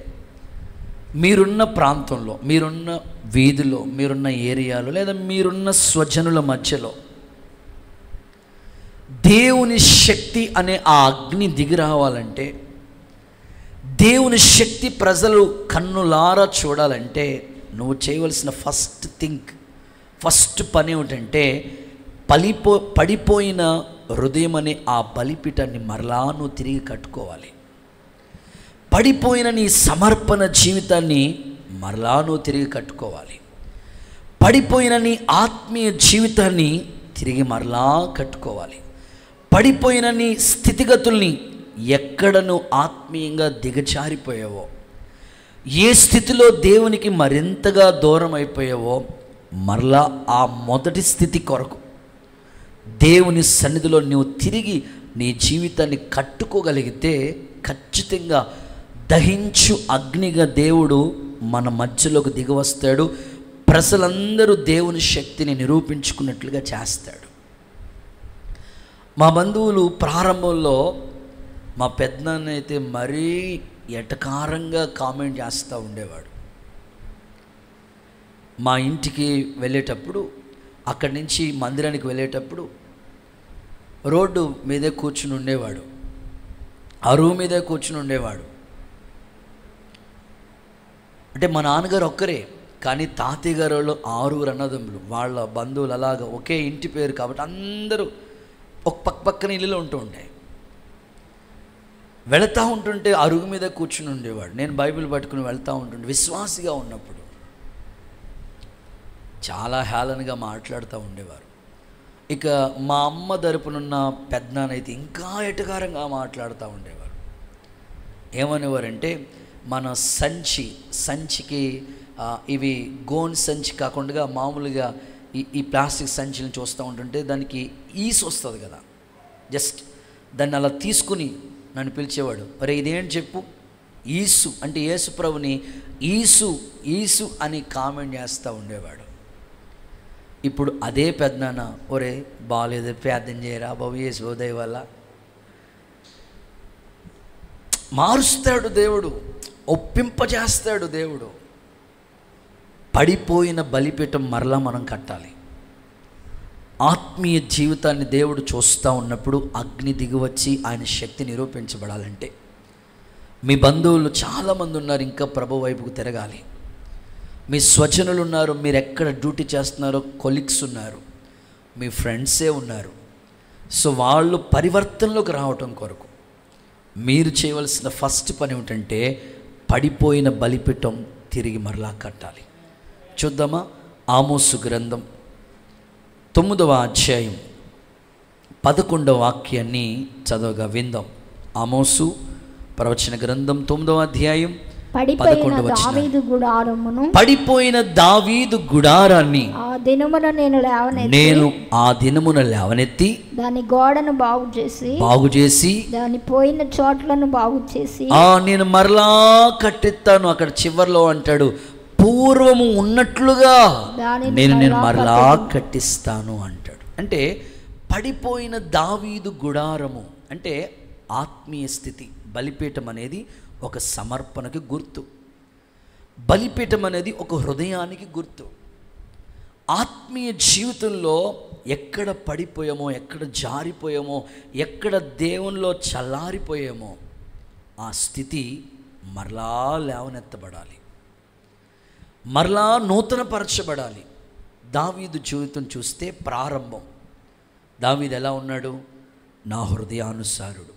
మీరున్న ప్రాంతంలో, మీరున్న వీధిలో, మీరున్న ఏరియాలో, లేదా మీరున్న స్వజనుల మధ్యలో దేవుని శక్తి అనే ఆ అగ్ని దిగి రావాలంటే, దేవుని శక్తి ప్రజలు కన్నులారా చూడాలంటే, నువ్వు చేయవలసిన ఫస్ట్ పని ఏమిటంటే, పడిపోయిన హృదయం అనే ఆ బలిపీఠాన్ని మరలా నువ్వు తిరిగి కట్టుకోవాలి. పడిపోయిన నీ సమర్పణ జీవితాన్ని మరలా నువ్వు తిరిగి కట్టుకోవాలి. పడిపోయిన నీ ఆత్మీయ జీవితాన్ని తిరిగి మరలా కట్టుకోవాలి. పడిపోయిన నీ స్థితిగతుల్ని, ఎక్కడ నువ్వు ఆత్మీయంగా దిగజారిపోయావో, ఏ స్థితిలో దేవునికి మరింతగా దూరం అయిపోయావో, మరలా ఆ మొదటి స్థితి కొరకు దేవుని సన్నిధిలో నువ్వు తిరిగి నీ జీవితాన్ని కట్టుకోగలిగితే, ఖచ్చితంగా దహించు అగ్నిగా దేవుడు మన మధ్యలోకి దిగవస్తాడు. ప్రజలందరూ దేవుని శక్తిని నిరూపించుకున్నట్లుగా చేస్తాడు. మా బంధువులు ప్రారంభంలో మా పెద్దనాన్న అయితే మరీ ఎటకారంగా కామెంట్ చేస్తూ ఉండేవాడు. మా ఇంటికి వెళ్ళేటప్పుడు, అక్కడి నుంచి మందిరానికి వెళ్ళేటప్పుడు రోడ్డు మీదే కూర్చుని ఉండేవాడు, అరువు మీదే కూర్చుని ఉండేవాడు. అంటే మా నాన్నగారు ఒక్కరే, కానీ తాతయ్య గారు వాళ్ళు 6 అన్నదమ్ములు, వాళ్ళ బంధువులు అలాగా ఒకే ఇంటి పేరు కాబట్టి అందరూ ఒక పక్కన ఇల్లులో ఉంటూ ఉండే. వెళుతూ ఉంటుంటే అరుగు మీద కూర్చుని ఉండేవాడు. నేను బైబిల్ పట్టుకుని వెళ్తూ ఉంటుండే. విశ్వాసిగా ఉన్నప్పుడు చాలా హేళనగా మాట్లాడుతూ ఉండేవారు. ఇక మా అమ్మ తరపునున్న పెద్దనాన్నైతే ఇంకా ఎటకారంగా మాట్లాడుతూ ఉండేవారు. ఏమనేవారంటే, మన సంచికి ఇవి గోన్ సంచి కాకుండా మామూలుగా ఈ ప్లాస్టిక్ సంచిని చూస్తూ ఉంటుంటే దానికి ఈసు వస్తుంది కదా, జస్ట్ దాన్ని అలా తీసుకుని నన్ను పిలిచేవాడు. అరే ఇదేంటి చెప్పు, ఈసు అంటే యేసు ప్రభుని ఈసు అని కామెంట్ చేస్తూ ఉండేవాడు. ఇప్పుడు అదే పెద్దనాన్న, ఒరే బాగాలేదు ప్రార్థన చేయరా బాబు, యేసు ఉదయం వల్ల మారుస్తాడు దేవుడు, ఒప్పింపజేస్తాడు దేవుడు. పడిపోయిన బలిపీఠం మరలా మనం కట్టాలి. ఆత్మీయ జీవితాన్ని దేవుడు చూస్తూ ఉన్నప్పుడు అగ్ని దిగివచ్చి ఆయన శక్తి నిరూపించబడాలంటే, మీ బంధువులు చాలామంది ఉన్నారు, ఇంకా ప్రభు వైపుకు తిరగాలి. మీ స్వజనులు ఉన్నారు, మీరు ఎక్కడ డ్యూటీ చేస్తున్నారో కొలీగ్స్ ఉన్నారు, మీ ఫ్రెండ్సే ఉన్నారు. సో వాళ్ళు పరివర్తనలోకి రావటం కొరకు మీరు చేయవలసిన ఫస్ట్ పని ఏమిటంటే, పడిపోయిన బలిపీఠం తిరిగి మరలా కట్టాలి. చూద్దామా? ఆమోసు గ్రంథం 9వ అధ్యాయం 11వ వాక్యాన్ని చదవగా విందాం. ఆమోసు ప్రవచన గ్రంథం 9వ అధ్యాయం 11వ వచనం. పడిపోయిన దావీదు గుడారాన్ని నేను ఆ దినమున లేవనెత్తి దాని గోడను బాగు చేసి దాని పోయిన చోట్లను బాగు చేసి నేను మరలా కట్టిస్తాను. అక్కడ చివర్లో అంటాడు, పూర్వము ఉన్నట్లుగా నేను మరలా కట్టిస్తాను అంటాడు. అంటే పడిపోయిన దావీదు గుడారము అంటే ఆత్మీయ స్థితి. బలిపీఠం అనేది ఒక సమర్పణకి గుర్తు. బలిపీఠం అనేది ఒక హృదయానికి గుర్తు. ఆత్మీయ జీవితంలో ఎక్కడ పడిపోయామో, ఎక్కడ జారిపోయామో, ఎక్కడ దేవునిలో చల్లారిపోయామో ఆ స్థితి మరలా లేవనెత్తబడాలి, మరలా నూతనపరచబడాలి. దావీదు జీవితం చూస్తే ప్రారంభం, దావీదు ఎలా ఉన్నాడు? నా హృదయానుసారుడు,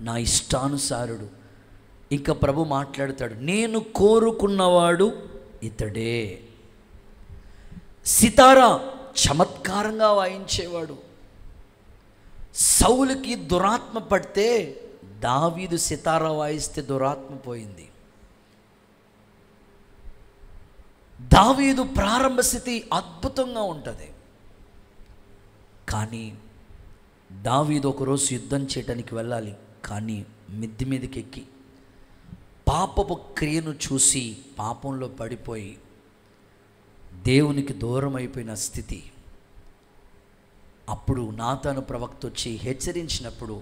నా ఇష్టానుసారుడు. ఇంకా ప్రభు మాట్లాడతాడు, నేను కోరుకున్నవాడు ఇతడే. సితారా చమత్కారంగా వాయించేవాడు. సౌలుకి దురాత్మ పడితే దావీదు సితారా వాయిస్తే దురాత్మ పోయింది. దావీదు ప్రారంభ స్థితి అద్భుతంగా ఉంటుంది. కానీ దావీదు ఒకరోజు యుద్ధం చేయడానికి వెళ్ళాలి. కానీ మిద్ది మీదకి ఎక్కి పాపపు క్రియను చూసి పాపంలో పడిపోయి దేవునికి దూరం అయిపోయిన స్థితి. అప్పుడు నాతాను ప్రవక్త వచ్చి హెచ్చరించినప్పుడు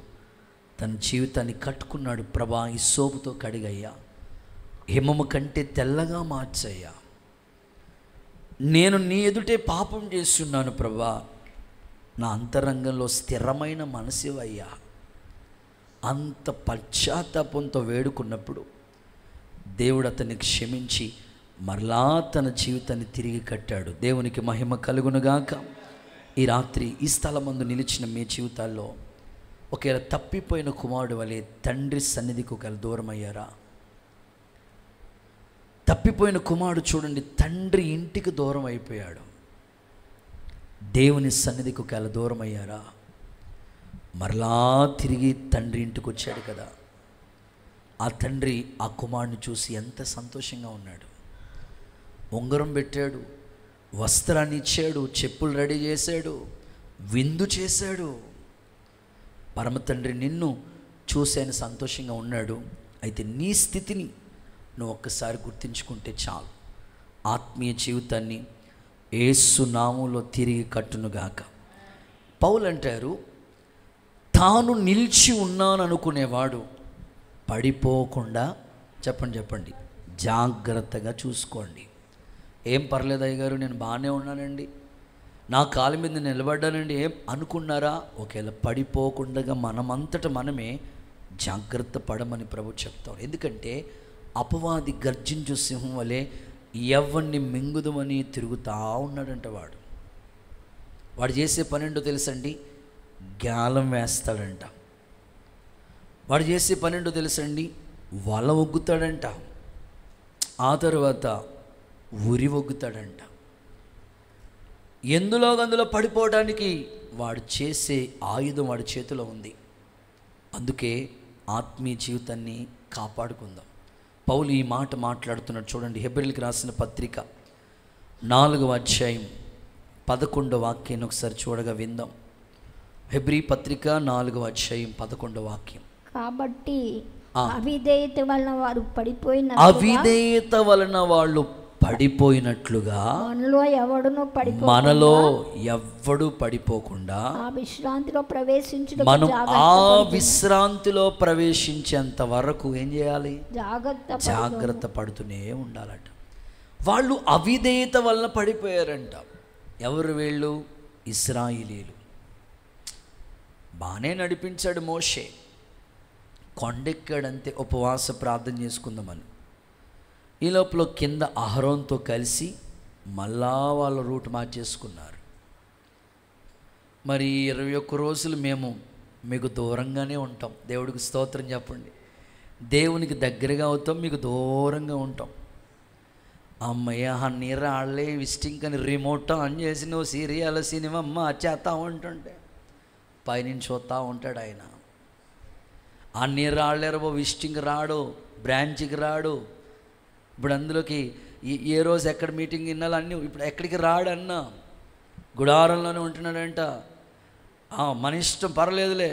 తన జీవితాన్ని కట్టుకున్నాడు. ప్రభా, ఈ సోపుతో కడిగయ్యా, హిమము కంటే తెల్లగా మార్చయ్యా, నేను నీ ఎదుటే పాపం చేస్తున్నాను ప్రభా, నా అంతరంగంలో స్థిరమైన మనసివయ్యా. అంత పశ్చాత్తాపంతో వేడుకున్నప్పుడు దేవుడు అతన్ని క్షమించి మరలా తన జీవితాన్ని తిరిగి కట్టాడు. దేవునికి మహిమ కలుగునుగాక. ఈ రాత్రి ఈ స్థలమందు నిలిచిన మీ జీవితాల్లో ఒకవేళ తప్పిపోయిన కుమారుడు వలె తండ్రి సన్నిధికి ఒకవేళ దూరం అయ్యారా? తప్పిపోయిన కుమారుడు చూడండి, తండ్రి ఇంటికి దూరం అయిపోయాడు. దేవుని సన్నిధికి ఒకవేళ దూరం అయ్యారా? మరలా తిరిగి తండ్రి ఇంటికి వచ్చాడు కదా. ఆ తండ్రి ఆ కుమారుని చూసి ఎంత సంతోషంగా ఉన్నాడు. ఉంగరం పెట్టాడు, వస్త్రాన్ని ఇచ్చాడు, చెప్పులు రెడీ చేశాడు, విందు చేశాడు. పరమ తండ్రి నిన్ను చూసి ఆయన సంతోషంగా ఉన్నాడు. అయితే నీ స్థితిని నువ్వు ఒక్కసారి గుర్తించుకుంటే చాలు. ఆత్మీయ జీవితాన్ని యేసు నామములో తిరిగి కట్టునుగాక. పౌలు అంటారు, తాను నిలిచి ఉన్నాను అనుకునేవాడు పడిపోకుండా చెప్పండి జాగ్రత్తగా చూసుకోండి. ఏం పర్లేదు అయ్యగారు, నేను బాగానే ఉన్నానండి, నా కాళ్ళ మీద నిలబడ్డానండి, ఏం అనుకున్నారా? ఒకవేళ పడిపోకుండా మనమంతట మనమే జాగ్రత్త పడమని ప్రభు చెప్తాడు. ఎందుకంటే అపవాది గర్జించు సింహం వలె ఎవరిని మింగుదమని తిరుగుతూ ఉన్నాడంట. వాడు చేసే పనేంటో తెలుసండి, గాలం వేస్తాడంట. వాడు చేసే పనేంటో తెలుసండి, వల ఒగ్గుతాడంట. ఆ తర్వాత ఉరి ఒగ్గుతాడంట. అందులో పడిపోవడానికి వాడు చేసే ఆయుధం వాడి చేతిలో ఉంది. అందుకే ఆత్మీయ జీవితాన్ని కాపాడుకుందాం. పౌలు ఈ మాట మాట్లాడుతున్నాడు చూడండి. హెబ్రీయులకు రాసిన పత్రిక 4వ అధ్యాయం 11వ వాక్యాన్ని ఒకసారి చూడగా విందాం. హెబ్రీ పత్రిక 4వ అధ్యాయం 11వ వాక్యం. కాబట్టి అవిధేయత వలన వారు పడిపోయిన అవిధేయత వలన వాళ్ళు పడిపోయినట్లుగా మనలో ఎవ్వడు పడిపోకుండా మనం ఆ విశ్రాంతిలో ప్రవేశించేంత వరకు ఏం చేయాలి? జాగ్రత్త పడుతూనే ఉండాలట. వాళ్ళు అవిధేయత వలన పడిపోయారంట. ఎవరు వీళ్ళు? ఇశ్రాయేలీయులు. బాగానే నడిపించాడు మోషే, కొండెక్కాడంతే ఉపవాస ప్రార్థన చేసుకుందామని. ఈ లోపల కింద అహరోన్తో కలిసి మళ్ళా వాళ్ళ రూట్ మార్చేసుకున్నారు. మరి 21 రోజులు మేము మీకు దూరంగానే ఉంటాం. దేవుడికి స్తోత్రం చెప్పండి. దేవునికి దగ్గరగా అవుతాం, మీకు దూరంగా ఉంటాం. అమ్మయ్య నీరు ఆడలే విజిటింగ్ అని రిమోట్ ఆన్ చేసి నువ్వు సీరియల్ సినిమా చేస్తా ఉంటుంటే పైనుంచి చూస్తూ ఉంటాడు ఆయన. ఆ నీరు ఆడలేరు, విజిటింగ్ రాడు, బ్రాంచ్కి రాడు. ఇప్పుడు అందులోకి ఏ రోజు ఎక్కడ మీటింగ్ వినాలన్నీ ఇప్పుడు ఎక్కడికి రాడన్నా, గుడారంలోనే ఉంటున్నాడంట. మన ఇష్టం పర్లేదులే,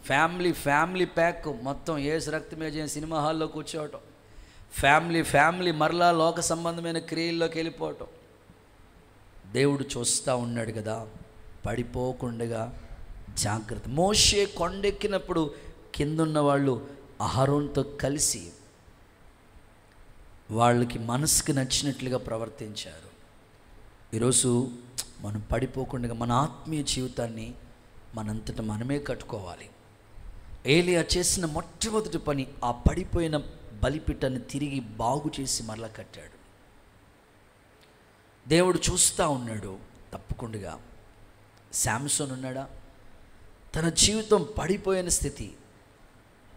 ఫ్యామిలీ ప్యాక్ మొత్తం ఏసు రక్తమే చేసిన సినిమా హాల్లో కూర్చోవటం, ఫ్యామిలీ మరలా లోక సంబంధమైన క్రియల్లోకి వెళ్ళిపోవటం. దేవుడు చూస్తూ ఉన్నాడు కదా, పడిపోకుండా జాగ్రత్త. మోషే కొండెక్కినప్పుడు కిందున్న వాళ్ళు అహరోన్తో కలిసి వాళ్ళకి మనసుకి నచ్చినట్లుగా ప్రవర్తించారు. ఈరోజు మనం పడిపోకుండా మన ఆత్మీయ జీవితాన్ని మనంతట మనమే కట్టుకోవాలి. ఏలియా చేసిన మొట్టమొదటి పని ఆ పడిపోయిన బలిపీఠాన్ని తిరిగి బాగు చేసి మరలా కట్టాడు. దేవుడు చూస్తూ ఉన్నాడు. తప్పకుండా శాంసన్ ఉన్నాడా? తన జీవితం పడిపోయిన స్థితి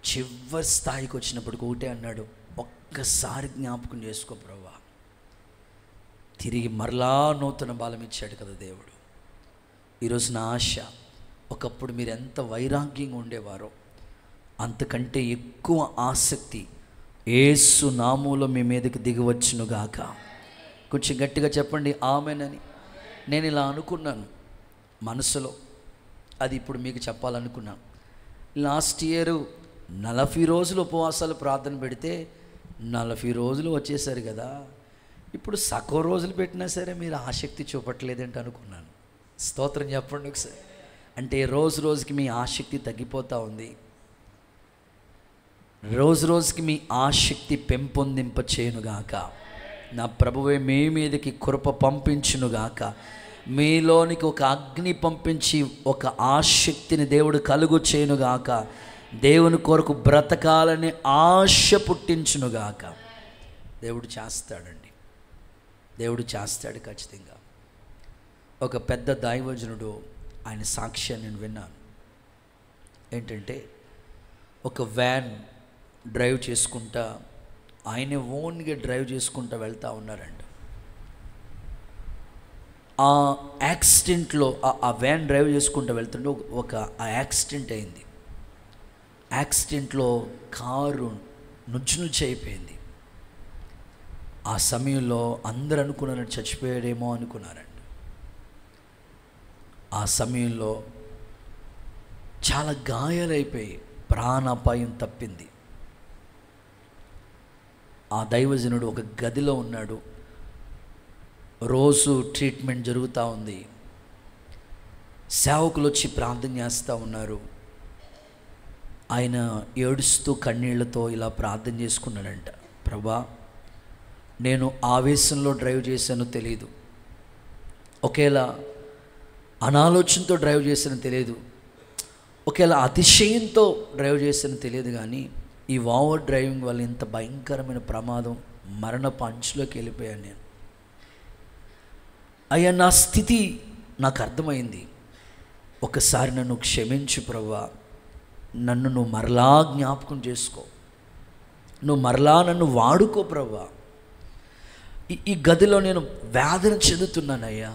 చివరి స్థాయికి వచ్చినప్పుడు ఒకటే అన్నాడు, ఒక్కసారి జ్ఞాపకం చేసుకో ప్రభువా. తిరిగి మరలా నూతన బలం ఇచ్చాడు కదా దేవుడు. ఈరోజు నా ఆశ, ఒకప్పుడు మీరు ఎంత వైరాగ్యంగా ఉండేవారో అంతకంటే ఎక్కువ ఆసక్తి యేసు నామములో మీ మీదకి దిగివచ్చునుగాక. కొంచెం గట్టిగా చెప్పండి ఆమేనని. నేను ఇలా అనుకున్నాను మనసులో, అది ఇప్పుడు మీకు చెప్పాలనుకున్నాను. లాస్ట్ ఇయర్ 40 రోజులు ఉపవాసాలు ప్రార్థన పెడితే 40 రోజులు వచ్చేసారు కదా, ఇప్పుడు సగం రోజులు పెట్టినా సరే మీరు ఆసక్తి చూపట్లేదంటే అనుకున్నాను. స్తోత్రం చెప్పండి ఒకసారి. అంటే రోజు రోజుకి మీ ఆసక్తి తగ్గిపోతూ ఉంది. రోజు రోజుకి మీ ఆసక్తి పెంపొందింప చేయనుగాక. నా ప్రభువే మీ మీదకి కృప పంపించునుగాక. మీలోనికి ఒక అగ్ని పంపించి ఒక ఆసక్తిని దేవుడు కలుగు చేయనుగాక. దేవుని కొరకు బ్రతకాలని ఆశ పుట్టించునుగాక. దేవుడు చేస్తాడండి, దేవుడు చేస్తాడు ఖచ్చితంగా. ఒక పెద్ద దైవజనుడు ఆయన సాక్ష్యాన్ని నేను విన్నాను. ఏంటంటే ఒక వ్యాన్ డ్రైవ్ చేసుకుంటా, ఆయన ఓన్గా డ్రైవ్ చేసుకుంటా వెళ్తూ ఉన్నారంట. ఆ యాక్సిడెంట్లో ఆ వ్యాన్ డ్రైవ్ చేసుకుంటూ వెళ్తుంటే ఒక యాక్సిడెంట్ అయింది. యాక్సిడెంట్లో కారు నుజ్జు అయిపోయింది. ఆ సమయంలో అందరూ అనుకున్నారంటే చచ్చిపోయాడేమో అనుకున్నారండి. ఆ సమయంలో చాలా గాయాలైపోయి ప్రాణాపాయం తప్పింది. ఆ దైవజనుడు ఒక గదిలో ఉన్నాడు. రోజు ట్రీట్మెంట్ జరుగుతూ ఉంది. సేవకులు వచ్చి ప్రార్థన చేస్తూ ఉన్నారు. ఆయన ఏడుస్తూ కన్నీళ్లతో ఇలా ప్రార్థన చేసుకున్నాడంట. ప్రభా, నేను ఆవేశంలో డ్రైవ్ చేశానో తెలియదు, ఒకేలా అనాలోచనతో డ్రైవ్ చేశానో తెలియదు, ఒకేలా అతిశయంతో డ్రైవ్ చేశానో తెలియదు, కానీ ఈ ఓవర్ డ్రైవింగ్ వల్ల ఇంత భయంకరమైన ప్రమాదం, మరణపు అంచులోకి వెళ్ళిపోయాను నేను. అయ్యా, నా స్థితి నాకు అర్థమైంది. ఒకసారి నన్ను క్షమించు ప్రభువా, నన్ను నువ్వు మరలా జ్ఞాపకం చేసుకో, నువ్వు మరలా నన్ను వాడుకో ప్రభువా. ఈ గదిలో నేను వేదన చెందుతున్నానయ్యా,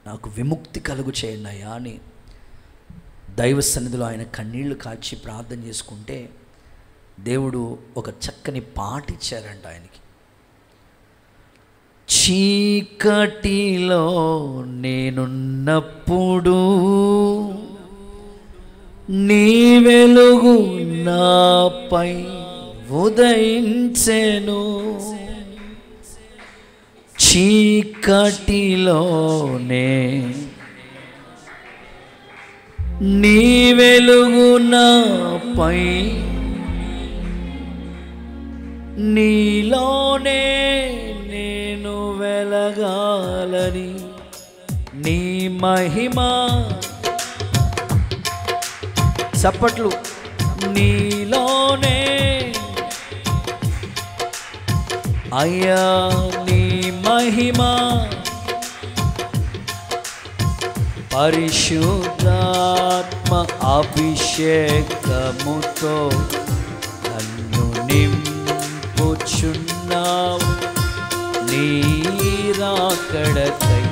నాకు విముక్తి కలుగు చేయండి అయ్యా అని దైవ సన్నిధిలో ఆయన కన్నీళ్లు కాచి ప్రార్థన చేసుకుంటే దేవుడు ఒక చక్కని పాట ఇచ్చారంట ఆయనకి. చీకటిలో నేనున్నప్పుడు నీ వెలుగు నాపై ఉదయించెను, చీకటిలోనే నీ వెలుగు నాపై, నీలోనే నేను వెలగాలని నీ మహిమ. చప్పట్లు. నీలోనే అయ్యా నీ మహిమ, పరిశుద్ధాత్మ అభిషేకముతో నన్ను నింపుచున్నావు, నీ రాకడకై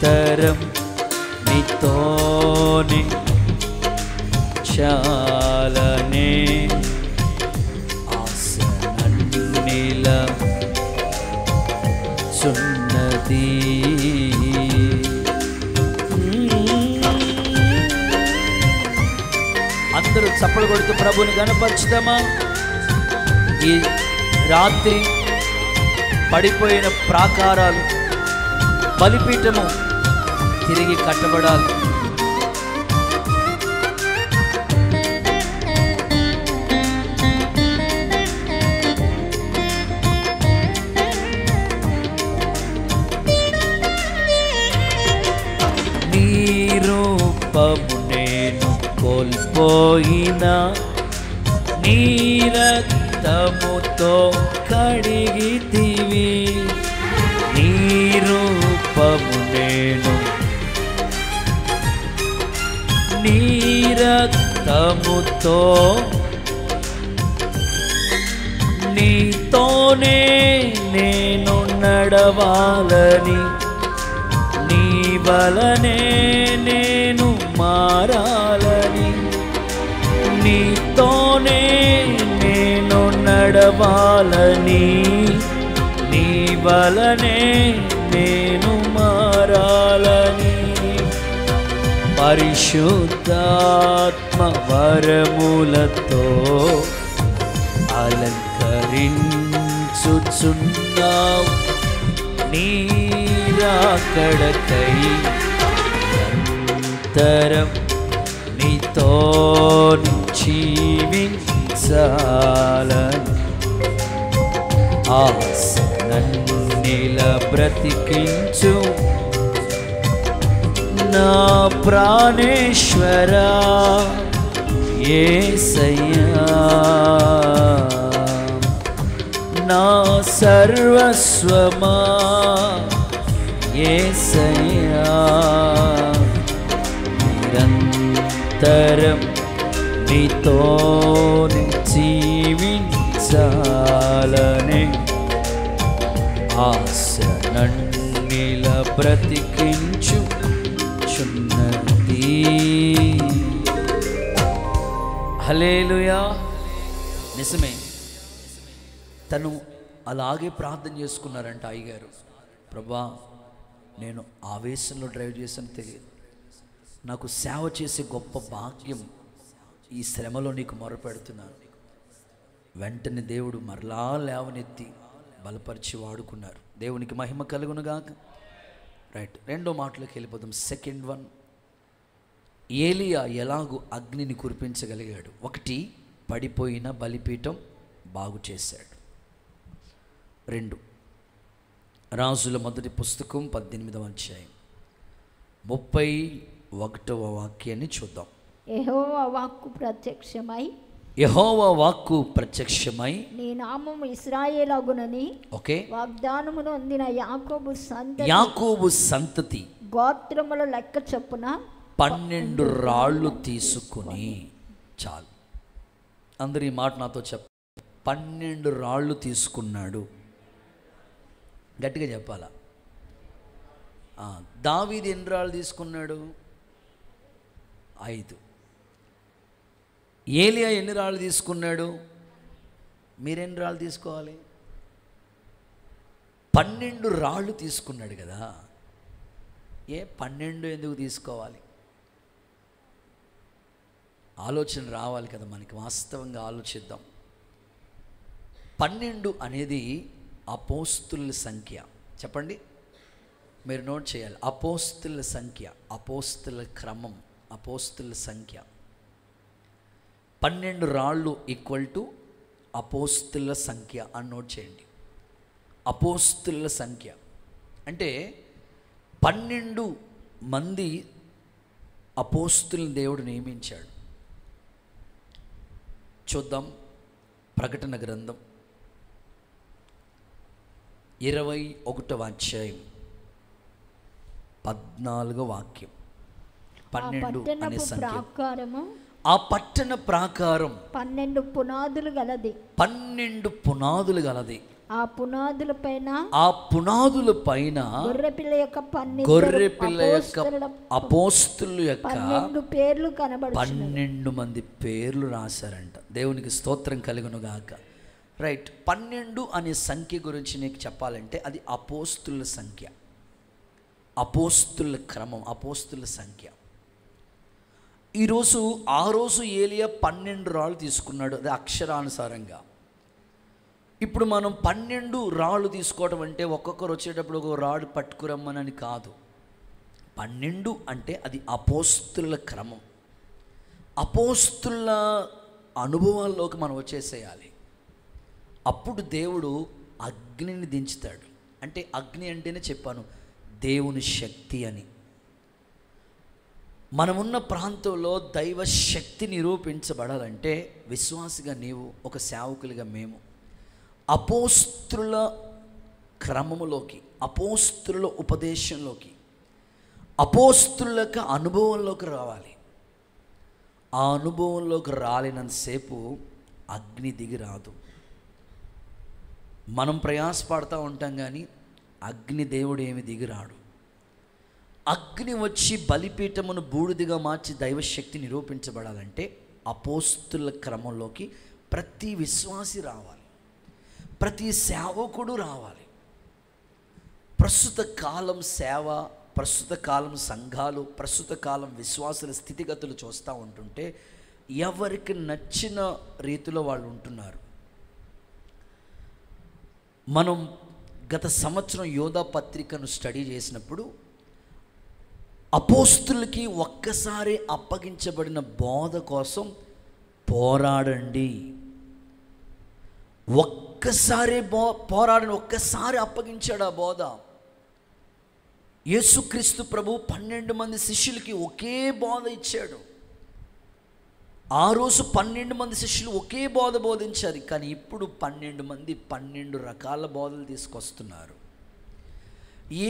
నిరంతరం నీతోనే చాలనే ఆసనన్నిల సున్నది. అందరూ చప్పలు కొడుతూ ప్రభుని గణపరుచుదామా? ఈ రాత్రి పడిపోయిన ప్రాకారాలు, బలిపీఠము తిరిగి కట్టబడాలి. నీ రూపము నేను కోల్పోయినా, నీ రక్తముతో కడిగితివి, నీ రూపము నేను, నీ రక్తముతో, నీతోనే నేను నడవాలని, నీ వలనే నేను మారాలని, నీతోనే నేను నడవాలని, నీ వలనే నేను మారాలని, పరిశుద్ధాత్మ వరములతో అలంకరించుచున్నావు. నీ రాకడకై నిరంతరం నీతో జీవించాలని ఆశ నన్నిలా బ్రతికించు నా ప్రాణేశ్వరా యేసయ్యా. నా సర్వస్వమా యేసయ్యా. నిరంతరం నీతో జీవించాలని ఆశ నన్నిలా బ్రతికించు చున్నది. హల్లెలూయా. నిజమే, తను అలాగే ప్రార్థన చేసుకున్నారంట అయ్యగారు. ప్రభా, నేను ఆవేశంలో డ్రైవ్ చేసాను తెలియదు, నాకు సేవ చేసే గొప్ప భాగ్యం ఈ శ్రమలో నీకు మొరపెడుతున్నాను. వెంటనే దేవుడు మరలా లేవనెత్తి బలపరిచి వాడుకున్నారు. దేవునికి మహిమ కలుగునుగాక. రైట్, రెండో మాటలోకి వెళ్ళిపోదాం. సెకండ్ వన్, ఏలియా ఎలాగూ అగ్నిని కురిపించగలిగాడు. ఒకటి, పడిపోయిన బలిపీఠం బాగు చేశాడు. 2 రాజుల మొదటి పుస్తకం 18వ అధ్యాయం 31వ వాక్యాన్ని చూద్దాం. యెహోవా వాక్కు ప్రత్యక్షమై, యెహోవా వాక్కు ప్రత్యక్షమై, నీ నామము ఇశ్రాయేలగునని ఓకే, వాగ్దానమును అందిన యాకోబు సంతతి గోత్రముల లెక్క చొప్పున 12 రాళ్ళు తీసుకుని. చాలు, అందరు ఈ మాట నాతో చెప్ప. 12 రాళ్ళు తీసుకున్నాడు. గట్టిగా చెప్పాలా? దావీదు ఎన్ని రాళ్ళు తీసుకున్నాడు? 5. ఏలియా ఎన్ని రాళ్ళు తీసుకున్నాడు? మీరెన్ని రాళ్ళు తీసుకోవాలి? 12 రాళ్ళు తీసుకున్నాడు కదా. 12 ఎందుకు తీసుకోవాలి? ఆలోచన రావాలి కదా మనకి. వాస్తవంగా ఆలోచిద్దాం. 12 అనేది అపోస్తుల సంఖ్య. చెప్పండి, మీరు నోట్ చేయాలి. అపోస్తుల సంఖ్య, అపోస్తుల క్రమం, అపోస్తుల సంఖ్య. 12 రాళ్ళు ఈక్వల్ టు అపోస్తుల సంఖ్య అని నోట్ చేయండి. అపోస్తుల సంఖ్య అంటే 12 మంది అపోస్తులను దేవుడు నియమించాడు. చూద్దాం, ప్రకటన గ్రంథం 21వ అధ్యాయం 14వ వాక్యం. 12 అనే సంఖ్య. ఆ పట్టణ ప్రాకారం 12 పునాదులు గలది. 12 పునాదులు గలది. ఆ పునాదుల పైన గొర్రెపిల్ల యొక్క అపోస్తుల యొక్క 12 పేర్లు కనబడుచున్నవి. 12 మంది పేర్లు రాశారంట. దేవునికి స్తోత్రం కలుగును గాక. రైట్, 12 అనే సంఖ్య గురించి నీకు చెప్పాలంటే అది అపోస్తుల సంఖ్య, అపోస్తుల క్రమం, అపోస్తుల సంఖ్య. ఈరోజు ఆ రోజు ఏలియా 12 రాళ్ళు తీసుకున్నాడు, అది అక్షరానుసారంగా. ఇప్పుడు మనం 12 రాళ్ళు తీసుకోవడం అంటే ఒక్కొక్కరు వచ్చేటప్పుడు ఒక రాడు పట్టుకురమ్మనని కాదు. 12 అంటే అది అపోస్తుల క్రమం, అపోస్తుల అనుభవాల్లోకి మనం వచ్చేసేయాలి. అప్పుడు దేవుడు అగ్నిని దించుతాడు. అంటే అగ్ని అంటేనే చెప్పాను, దేవుని శక్తి అని. మనమున్న ప్రాంతంలో దైవ శక్తి నిరూపించబడాలంటే విశ్వాసిగా నీవు, ఒక సేవకులుగా మేము అపోస్తుల క్రమములోకి, అపోస్తుల ఉపదేశంలోకి, అపోస్తుల అనుభవంలోకి రావాలి. ఆ అనుభవంలోకి రాలేనంతసేపు అగ్ని దిగి రాదు. మనం ప్రయాసపడతా ఉంటాం కానీ అగ్ని దేవుడు ఏమి దిగిరాడు. అగ్ని వచ్చి బలిపీఠమును బూడిదిగా మార్చి దైవశక్తి నిరూపించబడాలంటే అపోస్తుల క్రమంలోకి ప్రతి విశ్వాసి రావాలి, ప్రతి సేవకుడు రావాలి. ప్రస్తుత కాలం సేవ ప్రస్తుత కాలం సంఘాలు, ప్రస్తుత కాలం విశ్వాసుల స్థితిగతులు చూస్తూ ఉంటుంటే ఎవరికి నచ్చిన రీతిలో వాళ్ళు ఉంటున్నారు. మనం గత సంవత్సరం యోధా పత్రికను స్టడీ చేసినప్పుడు అపోస్తులకి ఒక్కసారి అప్పగించబడిన బోధ కోసం పోరాడండి, ఒక్కసారి పోరాడని ఒక్కసారి అప్పగించాడు ఆ బోధ. యేసుక్రీస్తు ప్రభు 12 మంది శిష్యులకి ఒకే బోధ ఇచ్చాడు. ఆ రోజు 12 మంది శిష్యులు ఒకే బోధ బోధించారు. కానీ ఇప్పుడు 12 మంది 12 రకాల బోధలు తీసుకొస్తున్నారు.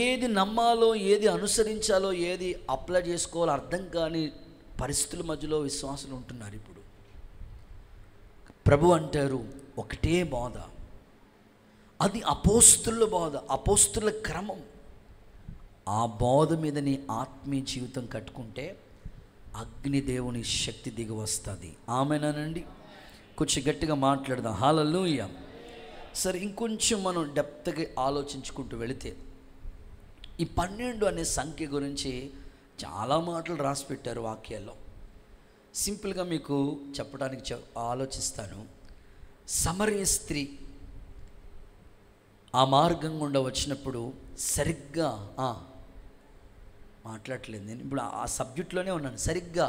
ఏది నమ్మాలో, ఏది అనుసరించాలో, ఏది అప్లై చేసుకోవాలో అర్థం కాని పరిస్థితుల మధ్యలో విశ్వాసులు ఉంటున్నారు. ఇప్పుడు ప్రభు అంటారు ఒకటే బోధ, అది అపోస్తుల బోధ, అపోస్తుల క్రమం. ఆ బోధ మీద నీ ఆత్మీయ జీవితం కట్టుకుంటే అగ్నిదేవుని శక్తి దిగి వస్తుంది. ఆమెనండి. కొంచెం గట్టిగా మాట్లాడదాం. హల్లెలూయా. సరే, ఇంకొంచెం మనం డెప్త్గా ఆలోచించుకుంటూ వెళితే ఈ 12 అనే సంఖ్య గురించి చాలా మాటలు రాసి పెట్టారు వాక్యాల్లో. సింపుల్గా మీకు చెప్పడానికి ఆలోచిస్తాను. సమరయ స్త్రీ ఆ మార్గం గుండా వచ్చినప్పుడు సరిగ్గా మాట్లాడట్లేదు నేను, ఇప్పుడు ఆ సబ్జెక్ట్లోనే ఉన్నాను. సరిగ్గా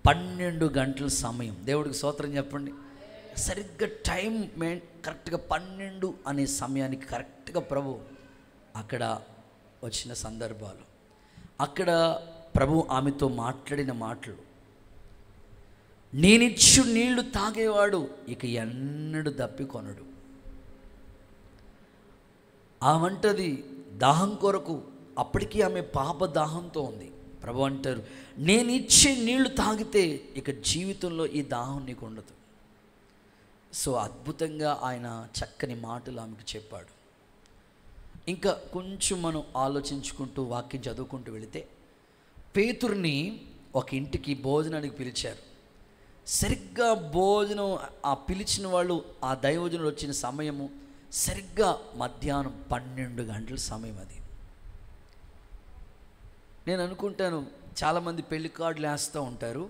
12 గంటల సమయం, దేవుడికి స్తోత్రం చెప్పండి. సరిగ్గా టైం కరెక్ట్గా 12 అనే సమయానికి కరెక్ట్గా ప్రభు అక్కడ వచ్చిన సందర్భాలు, అక్కడ ప్రభు ఆమెతో మాట్లాడిన మాటలు, నేనిచ్చు నీళ్లు తాగేవాడు ఇక ఎన్నడూ దప్పికొనడు. ఆ వంటది దాహం కొరకు, అప్పటికీ ఆమె పాప దాహంతో ఉంది. ప్రభు అంటారు నేను ఇచ్చే నీళ్లు తాగితే ఇక జీవితంలో ఈ దాహం నీకు ఉండదు. సో అద్భుతంగా ఆయన చక్కని మాటలు ఆమెకు చెప్పాడు. ఇంకా కొంచెం మనం ఆలోచించుకుంటూ వాక్యం చదువుకుంటూ వెళితే పేతురుని ఒక ఇంటికి భోజనానికి పిలిచారు. సరిగ్గా భోజనం ఆ పిలిచిన వాళ్ళు, ఆ దైవజనులు వచ్చిన సమయము సరిగ్గా మధ్యాహ్నం 12 గంటల సమయం. అది నేను అనుకుంటాను చాలామంది పెళ్లి కార్డులు వేస్తూ ఉంటారు.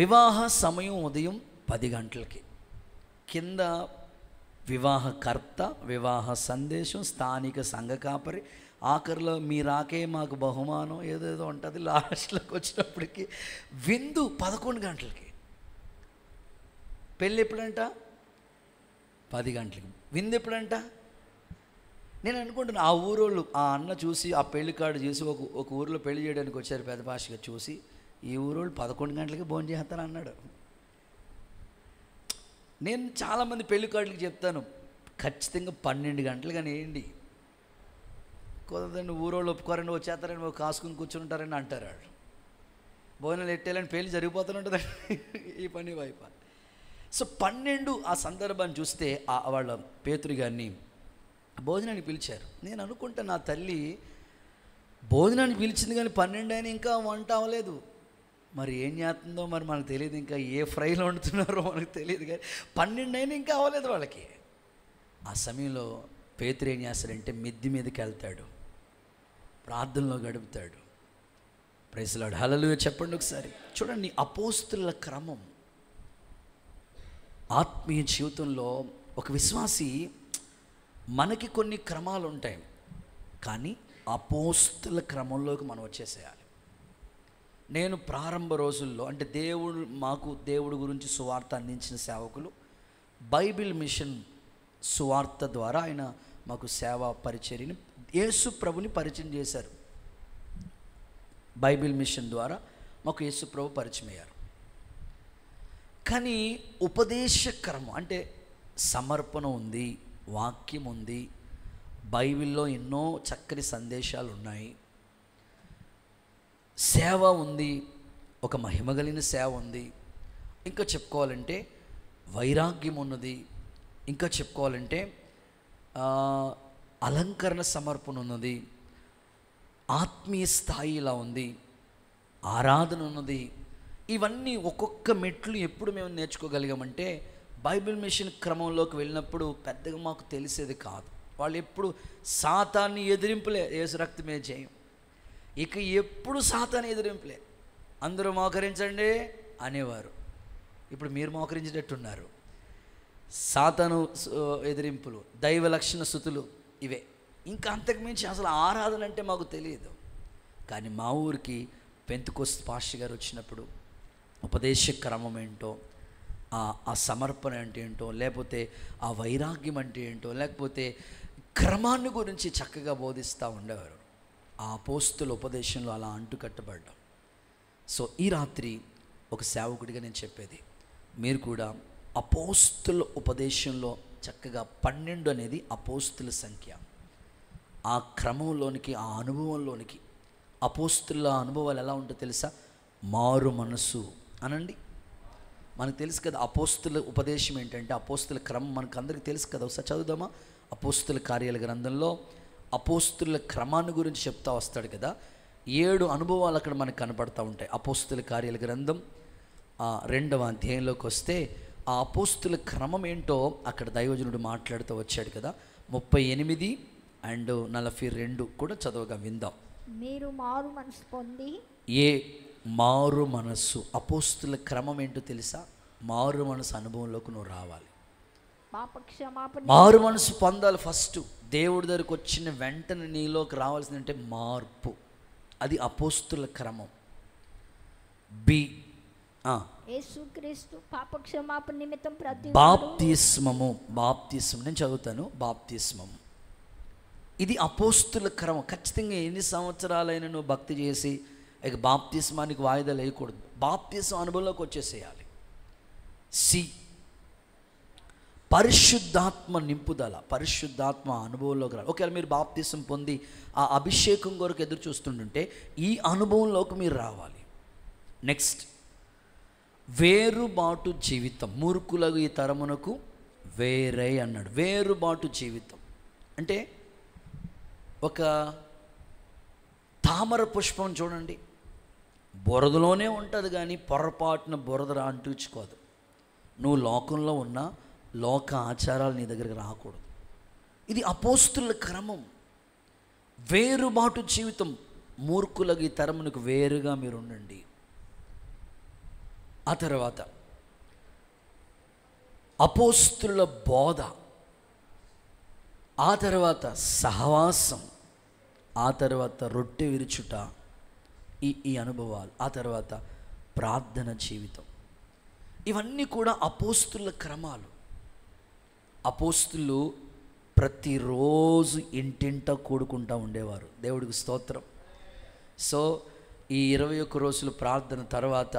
వివాహ సమయం ఉదయం 10 గంటలకి, కింద వివాహకర్త, వివాహ సందేశం, స్థానిక సంఘ కాపరి, ఆఖరిలో మీ రాకే మాకు బహుమానం ఏదేదో ఉంటుంది. లాస్ట్లోకి వచ్చినప్పటికీ విందు 11 గంటలకి. పెళ్ళి ఎప్పుడంట? 10 గంటలకి. విందు ఎప్పుడంట? నేను అనుకుంటున్నాను ఆ ఊరోళ్ళు, ఆ అన్న చూసి ఆ పెళ్లి కార్డు చూసి ఒక ఊరిలో పెళ్లి చేయడానికి వచ్చారు పెద్ద భాషగా చూసి, ఈ ఊరోళ్ళు 11 గంటలకి భోజనం చేస్తాను అన్నాడు. నేను చాలామంది పెళ్లి కార్డులకి చెప్తాను ఖచ్చితంగా 12 గంటలు కానీ వేయండి. కుదరదండి, ఊరోళ్ళు ఒప్పుకోరండి, వచ్చేస్తారని కాసుకుని కూర్చుంటారని అంటారు వాళ్ళు. భోజనాలు ఎట్టేయాలని పెళ్లి జరిగిపోతుంటుంది ఈ పని వైపు. సో 12 ఆ సందర్భాన్ని చూస్తే వాళ్ళ పేతురు గారిని భోజనానికి పిలిచారు. నేను అనుకుంటా నా తల్లి భోజనానికి పిలిచింది కానీ 12 అయినా ఇంకా వంట అవ్వలేదు. మరి ఏం చేస్తుందో మరి మనకు తెలియదు, ఇంకా ఏ ఫ్రైలో వండుతున్నారో మనకు తెలియదు, కానీ 12 అయినా ఇంకా అవ్వలేదు వాళ్ళకి. ఆ సమయంలో పేతురు ఏం చేస్తాడంటే మిద్ది మీదకి వెళ్తాడు, ప్రార్థనలో గడుపుతాడు. Praise lord. హల్లెలూయా చెప్పండి ఒకసారి. చూడండి, అపోస్తుల క్రమం. ఆత్మీయ జీవితంలో ఒక విశ్వాసి, మనకి కొన్ని క్రమాలు ఉంటాయి, కానీ అపోస్తుల క్రమంలోకి మనం వచ్చేసేయాలి. నేను ప్రారంభ రోజుల్లో, అంటే దేవుడు గురించి సువార్త అందించిన సేవకులు బైబిల్ మిషన్ సువార్త ద్వారా ఆయన మాకు సేవా పరిచర్యని, యేసు ప్రభుని పరిచయం చేశారు. బైబిల్ మిషన్ ద్వారా మాకు యేసు ప్రభు పరిచయం అయ్యారు. కానీ ఉపదేశ క్రమం అంటే సమర్పణ ఉంది, వాక్యం ఉంది, బైబిల్లో ఎన్నో చక్కని సందేశాలు ఉన్నాయి, సేవ ఉంది, ఒక మహిమ కలిగిన సేవ ఉంది, ఇంకా చెప్పుకోవాలంటే వైరాగ్యం ఉన్నది, ఇంకా చెప్పుకోవాలంటే అలంకరణ సమర్పణ ఉన్నది, ఆత్మీయ స్థాయి ఇలా ఉంది, ఆరాధన ఉన్నది. ఇవన్నీ ఒక్కొక్క మెట్లు ఎప్పుడు మేము నేర్చుకోగలిగామంటే బైబిల్ మిషన్ క్రమంలోకి వెళ్ళినప్పుడు పెద్దగా మాకు తెలిసేది కాదు. వాళ్ళు ఎప్పుడు సాతాన్ని ఎదిరింపులే, యేసు రక్తమే జయం. ఇక ఎప్పుడు సాతాన్ని ఎదిరింపులే. అందరూ మోకరించండి అనేవారు. ఇప్పుడు మీరు మోకరించేటట్టున్నారు. సాతాను ఎదిరింపులు, దైవ లక్షణ స్తుతులు ఇవే. ఇంకా అంతకుమించి అసలు ఆరాధన అంటే మాకు తెలియదు. కానీ మా ఊరికి పెంతెకోస్తు పాస్టర్ గారు వచ్చినప్పుడు ఉపదేశ క్రమం ఏంటో, ఆ సమర్పణ అంటే ఏంటో, లేకపోతే ఆ వైరాగ్యం అంటే ఏంటో, లేకపోతే క్రమాన్ని గురించి చక్కగా బోధిస్తూ ఉండేవారు. ఆ అపోస్తుల ఉపదేశంలో అలా అంటుకట్టబడ్డాం. సో ఈ రాత్రి ఒక సేవకుడిగా నేను చెప్పేది, మీరు కూడా అపోస్తుల ఉపదేశంలో చక్కగా 12 అనేది అపోస్తుల సంఖ్య. ఆ క్రమంలోనికి, ఆ అనుభవంలోనికి, అపోస్తుల అనుభవాలు ఎలా ఉంటుందో తెలుసా? మారు మనసు అనండి. మనకు తెలుసు కదా అపోస్తుల ఉపదేశం ఏంటంటే, అపోస్తుల క్రమం మనకు అందరికీ తెలుసు కదా. ఒకసారి చదువుదామా? అపోస్తుల కార్యాల గ్రంథంలో అపోస్తుల క్రమాన్ని గురించి చెప్తా వస్తాడు కదా. 7 అనుభవాలు అక్కడ మనకు కనపడతా ఉంటాయి. అపోస్తుల కార్యాల గ్రంథం 2వ అధ్యాయంలోకి వస్తే ఆ అపోస్తుల క్రమం ఏంటో అక్కడ దైవజనుడు మాట్లాడుతూ వచ్చాడు కదా. 38 అండ్ 42 కూడా చదవగా విందాం. మీరు మారు మనసు పొంది, మారు మనస్సు, అపోస్తుల క్రమం ఏంటో తెలుసా? మారు మనసు అనుభవంలోకి నువ్వు రావాలి. మారు మనసు పొందాలి. ఫస్ట్ దేవుడి దగ్గరికి వచ్చిన వెంటనే నీలోకి రావాల్సిందంటే మార్పు. అది అపోస్తుల క్రమం. యేసుక్రీస్తు పాపక్షమాపణ నిమిత్తం బాప్తిస్మము. నేను చదువుతాను. బాప్తిస్మము ఇది అపోస్తుల క్రమం. ఖచ్చితంగా ఎన్ని సంవత్సరాలైనా నువ్వు భక్తి చేసి ఇక బాప్తిస్మానికి వాయిదా వేయకూడదు. బాప్తిస్మ అనుభవంలోకి వచ్చేసేయాలి. పరిశుద్ధాత్మ నింపుదల, పరిశుద్ధాత్మ అనుభవంలోకి రావాలి. ఒకవేళ మీరు బాప్తిస్మ పొంది ఆ అభిషేకం కొరకు ఎదురు చూస్తుంటుంటే ఈ అనుభవంలోకి మీరు రావాలి. నెక్స్ట్, వేరుబాటు జీవితం. మూర్ఖులకు ఈ తరమునకు వేరే అన్నాడు. వేరుబాటు జీవితం అంటే ఒక తామర పుష్పం చూడండి, బురదలోనే ఉంటుంది కానీ పొరపాటున బురద అంటించుకోదు. నువ్వు లోకంలో ఉన్న లోక ఆచారాలు నీ దగ్గరికి రాకూడదు. ఇది అపోస్తుల క్రమం. వేరుబాటు జీవితం. మూర్ఖులకు ఈ తరమునకు వేరుగా మీరు ఉండండి. ఆ తర్వాత అపోస్తుల బోధ, ఆ తర్వాత సహవాసం, ఆ తర్వాత రొట్టె విరుచుట, ఈ అనుభవాలు, ఆ తర్వాత ప్రార్థన జీవితం. ఇవన్నీ కూడా అపోస్తుల క్రమాలు. అపోస్తులు ప్రతిరోజు ఇంటింట కూడుకుంటూ ఉండేవారు. దేవుడికి స్తోత్రం. సో ఈ 21 రోజులు ప్రార్థన తర్వాత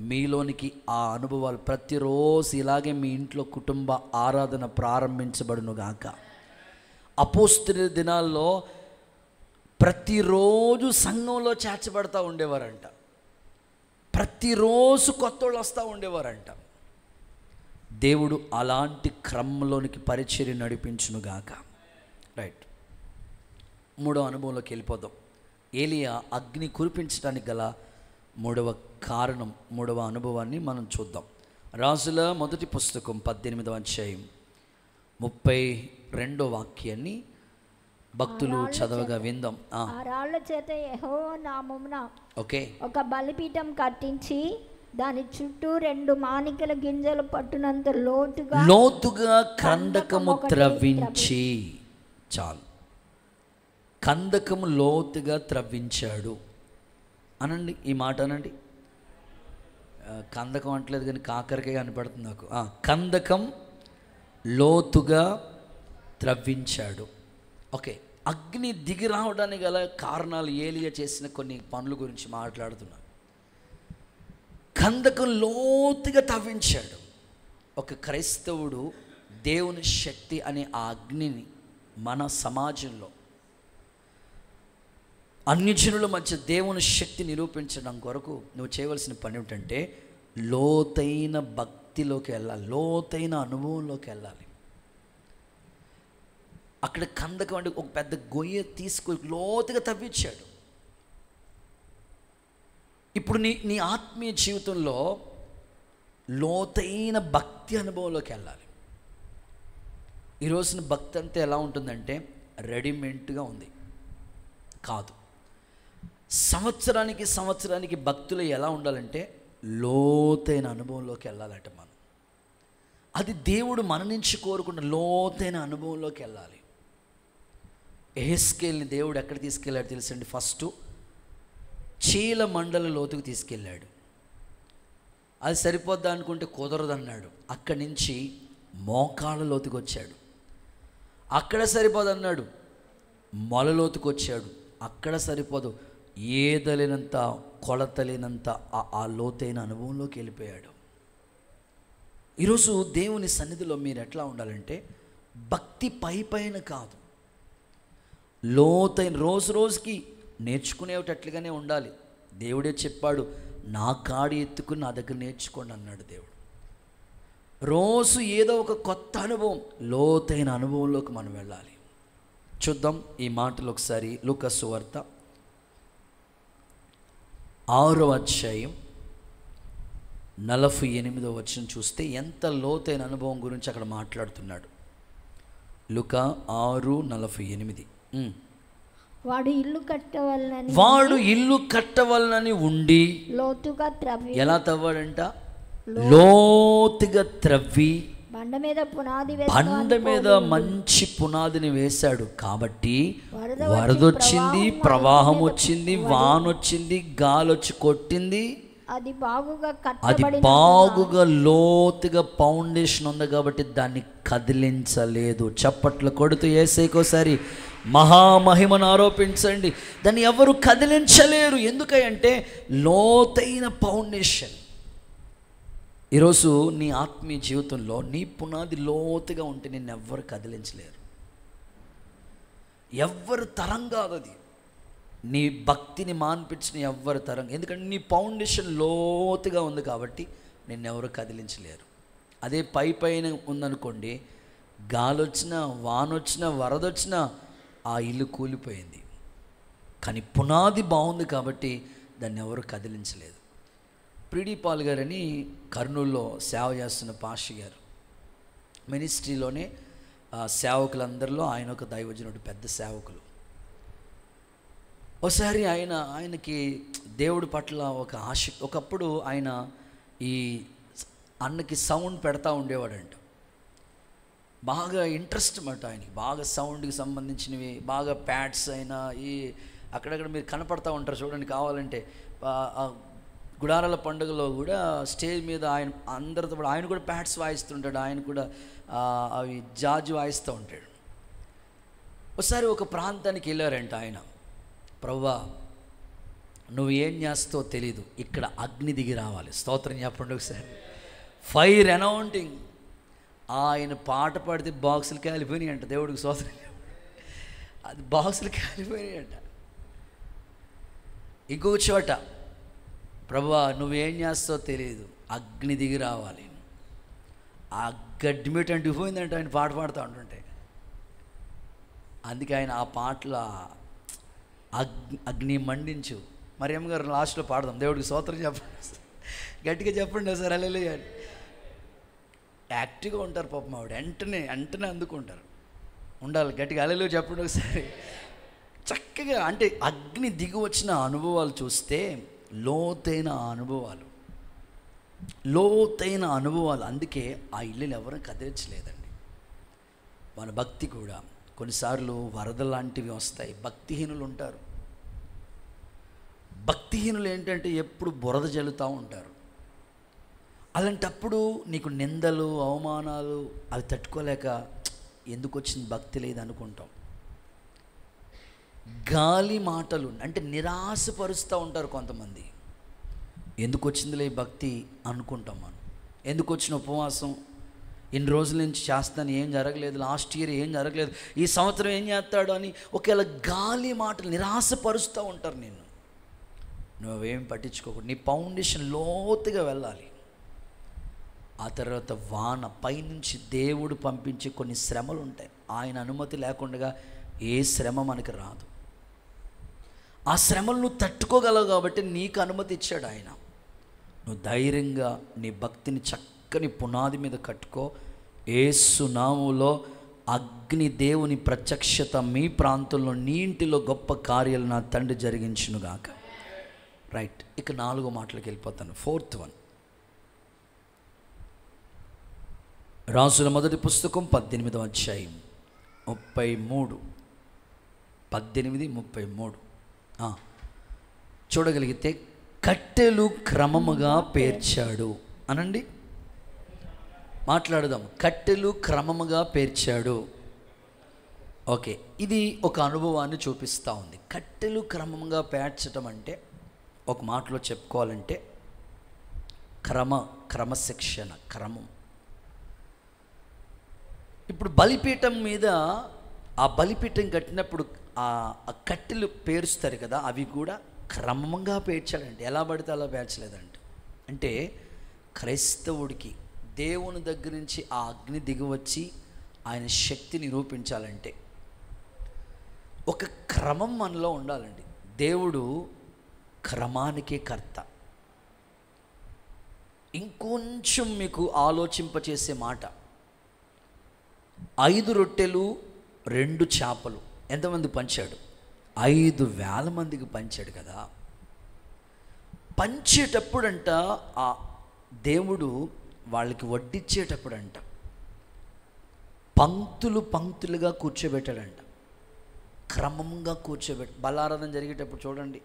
మీలోనికి ఆ అనుభవాలు ప్రతిరోజు ఇలాగే మీ ఇంట్లో కుటుంబ ఆరాధన ప్రారంభించబడునుగాక. అపోస్తుల దినాల్లో ప్రతిరోజు సంఘంలో చేర్చబడతా ఉండేవారంట. ప్రతిరోజు కొత్త వాళ్ళు వస్తూ ఉండేవారంట. దేవుడు అలాంటి క్రమంలోనికి పరిచర్య నడిపించునుగాక. రైట్, 3వ అనుభవంలోకి వెళ్ళిపోదాం. ఏలియా అగ్ని కురిపించడానికి గల 3వ కారణం, 3వ అనుభవాన్ని మనం చూద్దాం. రాజుల మొదటి పుస్తకం 18వ అధ్యాయం 32వ వాక్యాన్ని భక్తులు చదవగా విందాం. ఆ రాళ్ల చేత యెహోవా నామమున ఒక బలిపీఠం కట్టించి దాని చుట్టూ 2 మాణికల గింజలు పట్టునంత లోతుగా కందకము త్రవ్వించి, చాలు, కందకము లోతుగా త్రవ్వించాడు అనండి. ఈ మాట అనండి. కందకం అంటలేదు కానీ కాకరకాయ కనపడుతుంది నాకు. కందకం లోతుగా త్రవ్వించాడు. ఓకే, అగ్ని దిగి రావడానికి గల కారణాలు, ఏలియా చేసిన కొన్ని పనుల గురించి మాట్లాడుతున్నాను. కందకం లోతుగా తవ్వించాడు. ఒక క్రైస్తవుడు దేవుని శక్తి అనే ఆ అగ్నిని మన సమాజంలో అన్యజనుల మధ్య దేవుని శక్తి నిరూపించడం కొరకు నువ్వు చేయవలసిన పని ఏమిటంటే లోతైన భక్తిలోకి వెళ్ళాలి, లోతైన అనుభవంలోకి వెళ్ళాలి. అక్కడ కందకం అంటే ఒక పెద్ద గొయ్య తీసుకొని లోతుగా తవ్వించాడు. ఇప్పుడు నీ ఆత్మీయ జీవితంలో లోతైన భక్తి అనుభవంలోకి వెళ్ళాలి. ఈ రోజున భక్తి అంతా ఎలా ఉంటుందంటే రెడీమేడ్గా ఉంది. కాదు, సంవత్సరానికి భక్తులు ఎలా ఉండాలంటే లోతైన అనుభవంలోకి వెళ్ళాలంట మనం. అది దేవుడు మన నుంచి కోరుకున్న లోతైన అనుభవంలోకి వెళ్ళాలి. ఎహెస్కేల్ని దేవుడు ఎక్కడ తీసుకెళ్ళాడు తెలుసండి? ఫస్ట్ చీల మండల లోతుకు తీసుకెళ్ళాడు. అది సరిపోద్దా అనుకుంటే కుదరదన్నాడు. అక్కడి నుంచి మోకాళ్ళ లోతుకు వచ్చాడు. అక్కడ సరిపోదన్నాడు, మొల లోతుకు వచ్చాడు. అక్కడ సరిపోదు, ఏదలేనంత కొలతలేనంత ఆ లోతైన అనుభవంలోకి వెళ్ళిపోయాడు. ఈరోజు దేవుని సన్నిధిలో మీరు ఎట్లా ఉండాలంటే భక్తి పైన కాదు, లోతైన రోజు రోజుకి నేర్చుకునేటట్లుగానే ఉండాలి. దేవుడే చెప్పాడు, నా కాడి ఎత్తుకుని నా దగ్గర నేర్చుకోండి అన్నాడు దేవుడు. రోజు ఏదో ఒక కొత్త అనుభవం, లోతైన అనుభవంలోకి మనం వెళ్ళాలి. చూద్దాం ఈ మాటలు ఒకసారి. లూకా సువార్త 6వ అధ్యాయం 48వ వచనం చూస్తే ఎంత లోతైన అనుభవం గురించి అక్కడ మాట్లాడుతున్నాడు. లూకా 6:48. వాడు ఇల్లు కట్టవలనని ఉండి లోతుగా త్రవ్వి. ఎలా తవ్వాడంట? లోతుగా త్రవ్వి బండ మీద మంచి పునాదిని వేశాడు. కాబట్టి వరదొచ్చింది, ప్రవాహం వచ్చింది, వానొచ్చింది, గాలొచ్చి కొట్టింది. అది బాగుగా లోతుగా ఫౌండేషన్ ఉంది కాబట్టి దాన్ని కదిలించలేదు. చప్పట్లు కొడుతూ యేసయ్యకోసారి మహామహిమను ఆరోపించండి. దాన్ని ఎవరు కదిలించలేరు. ఎందుకంటే లోతైన ఫౌండేషన్. ఈరోజు నీ ఆత్మీయ జీవితంలో నీ పునాది లోతుగా ఉంటే నిన్ను ఎవ్వరు కదిలించలేరు. ఎవ్వరు తరం కాదు అది. నీ భక్తిని మాన్పించిన ఎవ్వరు తరం. ఎందుకంటే నీ ఫౌండేషన్ లోతుగా ఉంది కాబట్టి నిన్నెవరు కదిలించలేరు. అదే పైన ఉందనుకోండి, గాలి వచ్చినా, వానొచ్చినా, వరదొచ్చినా ఆ ఇల్లు కూలిపోయింది. కానీ పునాది బాగుంది కాబట్టి దాన్ని ఎవరు కదిలించలేదు. ప్రిడి పాల్ గారని కర్నూలులో సేవ చేస్తున్న పాషి గారు, మినిస్ట్రీలోనే సేవకులందరిలో ఆయన ఒక దైవజనుడు, పెద్ద సేవకులు. ఒకసారి ఆయనకి దేవుడి పట్ల ఒక ఆశ. ఒకప్పుడు ఆయన ఈ అన్నకి సౌండ్ పెడతా ఉండేవాడంట. బాగా ఇంట్రెస్ట్ అన్నమాట ఆయనకి, బాగా సౌండ్కి సంబంధించినవి, బాగా ప్యాడ్స్ అయినా ఈ అక్కడక్కడ మీరు కనపడతా ఉంటారు చూడండి. కావాలంటే గుడారాల పండుగలో కూడా స్టేజ్ మీద ఆయన అందరితో కూడా ఆయన కూడా ప్యాడ్స్ వాయిస్తుంటాడు. ఆయన కూడా అవి జాజి వాయిస్తూ ఉంటాడు. ఒకసారి ఒక ప్రాంతానికి వెళ్ళారంట ఆయన. ప్రభువా, నువ్వు ఏం చేస్తావో తెలీదు, ఇక్కడ అగ్ని దిగి రావాలి. స్తోత్రం చెప్పండి ఒకసారి. ఫైర్ అనౌంటింగ్. ఆయన పాట పాడితే బాక్సులు కాలిపోయినాయి అంట. దేవుడికి స్తోత్రం. అది బాక్సులు కాలిపోయినాయి అంట. ఇంకొక చోట, ప్రభువా నువ్వేం చేస్తావో తెలియదు, అగ్ని దిగి రావాలి. ఆ గడ్డిమేట అంటిపోయిందంటే ఆయన పాట పాడుతూ ఉంటుంటే. అందుకే ఆయన ఆ పాటల అగ్ని మండించు. మరి అమ్మగారు లాస్ట్లో పాడదాం. దేవుడికి స్తోత్రం చెప్పండి, గట్టిగా చెప్పండి సార్. హల్లెలూయా. యాక్టివ్గా ఉంటారు పాపం ఆవిడ, వెంటనే అందుకుంటారు. ఉండాలి గట్టిగా హల్లెలూయా చెప్పండి ఒకసారి. చక్కగా అంటే అగ్ని దిగి వచ్చిన అనుభవాలు చూస్తే లోతైన అనుభవాలు. అందుకే ఆ ఇల్లుని ఎవరూ కదిలించలేదండి. మన భక్తి కూడా కొన్నిసార్లు వరద లాంటివి వస్తాయి. భక్తిహీనులు ఉంటారు. భక్తిహీనులు ఏంటంటే ఎప్పుడు బురద జల్లుతూ ఉంటారు. అలాంటప్పుడు నీకు నిందలు, అవమానాలు అవి తట్టుకోలేక ఎందుకు వచ్చింది భక్తి లేదు అనుకుంటాం. గాలి మాటలు అంటే నిరాశపరుస్తూ ఉంటారు కొంతమంది. ఎందుకు వచ్చిందిలే భక్తి అనుకుంటాం మనం. ఎందుకు వచ్చిన ఉపవాసం, ఇన్ని రోజుల నుంచి చేస్తాను, ఏం జరగలేదు, లాస్ట్ ఇయర్ ఏం జరగలేదు, ఈ సంవత్సరం ఏం చేస్తాడు అని ఒకవేళ గాలి మాటలు నిరాశపరుస్తూ ఉంటారు నిన్ను. నువ్వేం పట్టించుకోకూడదు. నీ ఫౌండేషన్ లోతుగా వెళ్ళాలి. ఆ తర్వాత వాన పైనుంచి దేవుడు పంపించే కొన్ని శ్రమలు ఉంటాయి. ఆయన అనుమతి లేకుండా ఏ శ్రమ మనకి రాదు. ఆ శ్రమలు నువ్వు తట్టుకోగలవు కాబట్టి నీకు అనుమతి ఇచ్చాడు ఆయన. నువ్వు ధైర్యంగా నీ భక్తిని చక్కని పునాది మీద కట్టుకో. యేసు నామములో అగ్ని దేవుని ప్రత్యక్షత మీ ప్రాంతంలో నీ ఇంటిలో గొప్ప కార్యాలు నా తండ్రి జరిగించునుగాక. రైట్, ఇక 4 మాటలకు వెళ్ళిపోతాను. 4th వన్, రాసుల మొదటి పుస్తకం 18వ అధ్యాయం 33, 18:33 చూడగలిగితే, కట్టెలు క్రమముగా పేర్చాడు అనండి. మాట్లాడదాం. కట్టెలు క్రమముగా పేర్చాడు. ఓకే, ఇది ఒక అనుభవాన్ని చూపిస్తూ ఉంది. కట్టెలు క్రమంగా పేర్చడం అంటే ఒక మాటలో చెప్పుకోవాలంటే క్రమశిక్షణ, క్రమం. ఇప్పుడు బలిపీఠం మీద ఆ బలిపీఠం కట్టినప్పుడు ఆ కట్టెలు పేరుస్తారు కదా, అవి కూడా క్రమంగా పేర్చాడంటే, ఎలా పడితే అలా పేర్చలేదంట. అంటే క్రైస్తవుడికి దేవుని దగ్గర నుంచి ఆ అగ్ని దిగివచ్చి ఆయన శక్తి నిరూపించాలంటే ఒక క్రమం మనలో ఉండాలండి. దేవుడు క్రమానికే కర్త. ఇంకొంచెం మీకు ఆలోచింపచేసే మాట, 5 రొట్టెలు 2 చేపలు ఎంతమంది పంచాడు? 5,000 మందికి పంచాడు కదా. పంచేటప్పుడంట ఆ దేవుడు వాళ్ళకి వడ్డిచ్చేటప్పుడంట పంక్తులుగా కూర్చోబెట్టాడంట, క్రమంగా బలారాధన జరిగేటప్పుడు చూడండి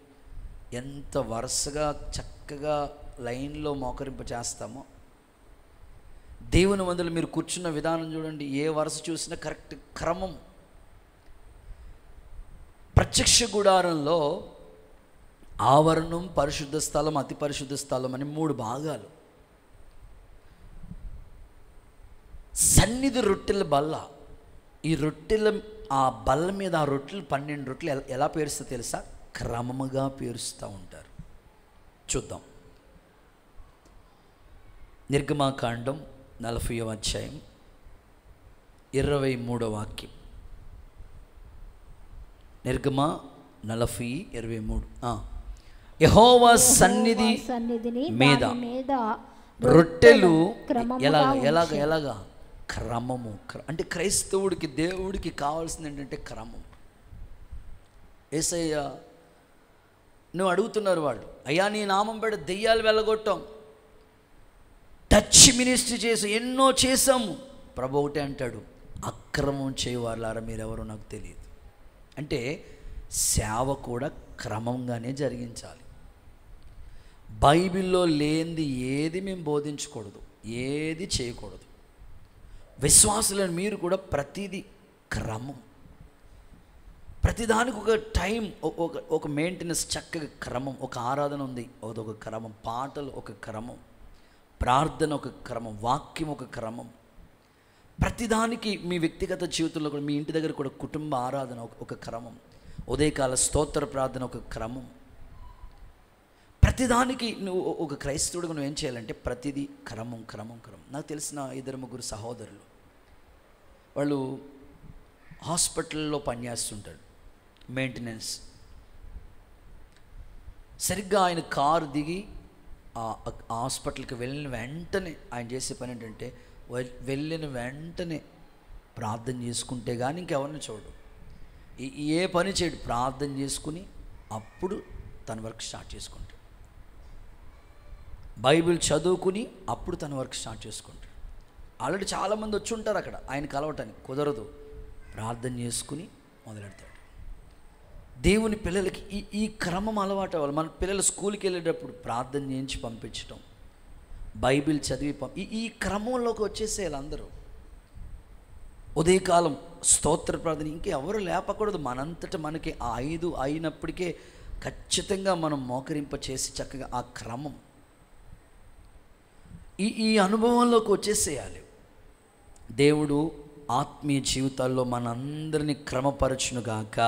ఎంత వరుసగా చక్కగా లైన్లో మోకరింప చేస్తామో. దేవుని మందులు మీరు కూర్చున్న విధానం చూడండి, ఏ వరుస చూసినా కరెక్ట్ క్రమం. ప్రత్యక్ష గుడారంలో ఆవరణం, పరిశుద్ధ స్థలం, అతి పరిశుద్ధ స్థలం అని 3 భాగాలు. సన్నిధి రొట్టెల బల్ల, ఈ రొట్టెల ఆ బల్ల మీద ఆ రొట్టెలు 12 రొట్టెలు ఎలా పేరుస్తా తెలుసా? క్రమముగా పేరుస్తూ ఉంటారు. చూద్దాం. నిర్గమాకాండం 40వ అధ్యాయం 23వ వాక్యం. నిర్గమ 40:23. యెహోవా సన్నిధి మీద రొట్టెలు ఎలాగా క్రమము. అంటే క్రైస్తవుడికి, దేవుడికి కావాల్సింది ఏంటంటే క్రమం. యేసయ్య నువ్వు అడుగుతున్నారు వాళ్ళు, అయ్యా నీ నామం పెడ దెయ్యాలు వెళ్ళగొట్టాం, టచ్ మినిస్ట్రీ చేసి ఎన్నో చేసాము. ప్రభు ఒకటే అంటాడు, అక్రమం చేయవాళ్ళారా మీరెవరో నాకు తెలియదు. అంటే సేవ కూడా క్రమంగానే జరిగించాలి. బైబిల్లో లేనిది ఏది మేము బోధించకూడదు, ఏది చేయకూడదు. విశ్వాసులను మీరు కూడా ప్రతిదీ క్రమం, ప్రతిదానికి ఒక టైం, ఒక మెయింటెనెన్స్, చక్కగా క్రమం. ఒక ఆరాధన ఉంది, అదొక క్రమం. పాటలు ఒక క్రమం, ప్రార్థన ఒక క్రమం, వాక్యం ఒక క్రమం. ప్రతిదానికి మీ వ్యక్తిగత జీవితంలో కూడా, మీ ఇంటి దగ్గర కూడా కుటుంబ ఆరాధన ఒక క్రమం, ఉదయకాల స్తోత్ర ప్రార్థన ఒక క్రమం. ప్రతిదానికి నువ్వు ఒక క్రైస్తవుడిగా నువ్వు ఏం చేయాలంటే ప్రతిదీ క్రమం. నాకు తెలిసిన 2-3 సహోదరులు, వాళ్ళు హాస్పిటల్లో పనిచేస్తుంటారు, మెయింటెనెన్స్. సరిగ్గా ఆయన కారు దిగి ఆ హాస్పిటల్కి వెళ్ళిన వెంటనే ఆయన చేసే పని ఏంటంటే, వెళ్ళిన వెంటనే ప్రార్థన చేసుకుంటే కానీ ఇంకెవరిని చూడు, ఏ పని చేయడు, ప్రార్థన చేసుకుని అప్పుడు తన వర్క్ స్టార్ట్ చేసుకుంటాడు. బైబిల్ చదువుకుని అప్పుడు తన వర్క్ స్టార్ట్ చేసుకుంటాడు. ఆల్రెడీ చాలామంది వచ్చి ఉంటారు అక్కడ, ఆయన కలవటానికి కుదరదు, ప్రార్థన చేసుకుని మొదలెడతాడు. దేవుని పిల్లలకి ఈ క్రమం అలవాటు అవ్వాలి. మన పిల్లలు స్కూల్కి వెళ్ళేటప్పుడు ప్రార్థన చేయించి పంపించడం, బైబిల్ చదివి ఈ క్రమంలోకి వచ్చేసేయాలి అందరూ. ఉదయకాలం స్తోత్ర ప్రార్థన ఇంకెవరు లేపకూడదు, మనంతట మనకి ఆ 5 అయినప్పటికే ఖచ్చితంగా మనం మోకరింప చేసి చక్కగా ఆ క్రమం, ఈ అనుభవంలోకి వచ్చేసేయాలి. దేవుడు ఆత్మీయ జీవితాల్లో మనందరినీ క్రమపరచునుగాక.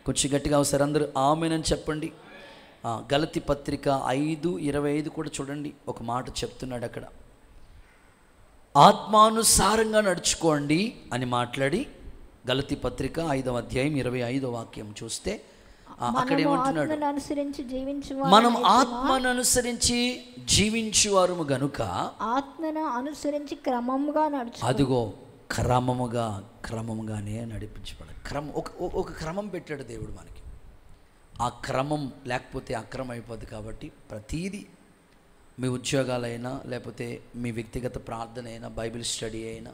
కొంచెం గట్టిగా అవసరం అందరూ ఆమేనని చెప్పండి. గలతీ పత్రిక 5:25 కూడా చూడండి, ఒక మాట చెప్తున్నాడు అక్కడ, ఆత్మానుసారంగా నడుచుకోండి అని మాట్లాడి, గలతీ పత్రిక 5వ అధ్యాయం 25వ వాక్యం చూస్తే అక్కడ ఏమంటున్నాడు, మనం ఆత్మను అనుసరించి జీవించువారు గనుక ఆత్మను అనుసరించి క్రమంగా నడుచు. అదిగో క్రమముగానే నడిపించబడాలి. ఒక క్రమం పెట్టాడు దేవుడు మనకి. ఆ క్రమం లేకపోతే అక్రమం అయిపోద్ది. కాబట్టి ప్రతీదీ, మీ ఉద్యోగాలైనా, లేకపోతే మీ వ్యక్తిగత ప్రార్థన అయినా, బైబిల్ స్టడీ అయినా,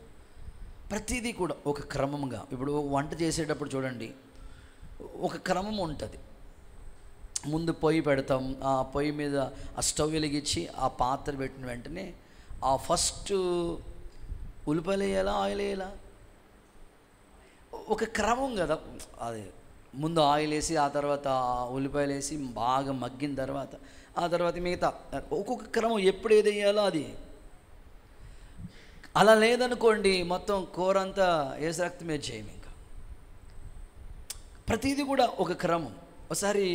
ప్రతీదీ కూడా ఒక క్రమంగా. ఇప్పుడు వంట చేసేటప్పుడు చూడండి, ఒక క్రమం ఉంటుంది. ముందు పొయ్యి పెడతాం, ఆ పొయ్యి మీద ఆ స్టవ్ వెలిగించి ఆ పాత్ర పెట్టిన వెంటనే ఆ ఫస్ట్ ఉల్లిపాయలు వేయాలా, ఆయిల్ వేయాలా, ఒక క్రమం కదా అది. ముందు ఆయిల్ వేసి, ఆ తర్వాత ఉల్లిపాయలు వేసి బాగా మగ్గిన తర్వాత, ఆ తర్వాత మిగతా ఒక్కొక్క క్రమం ఎప్పుడు ఏది వేయాలో అది. అలా లేదనుకోండి, మొత్తం కూర అంతా ఏసు రక్తమే చేయము. ఇంకా ప్రతిదీ కూడా ఒక క్రమం. ఒకసారి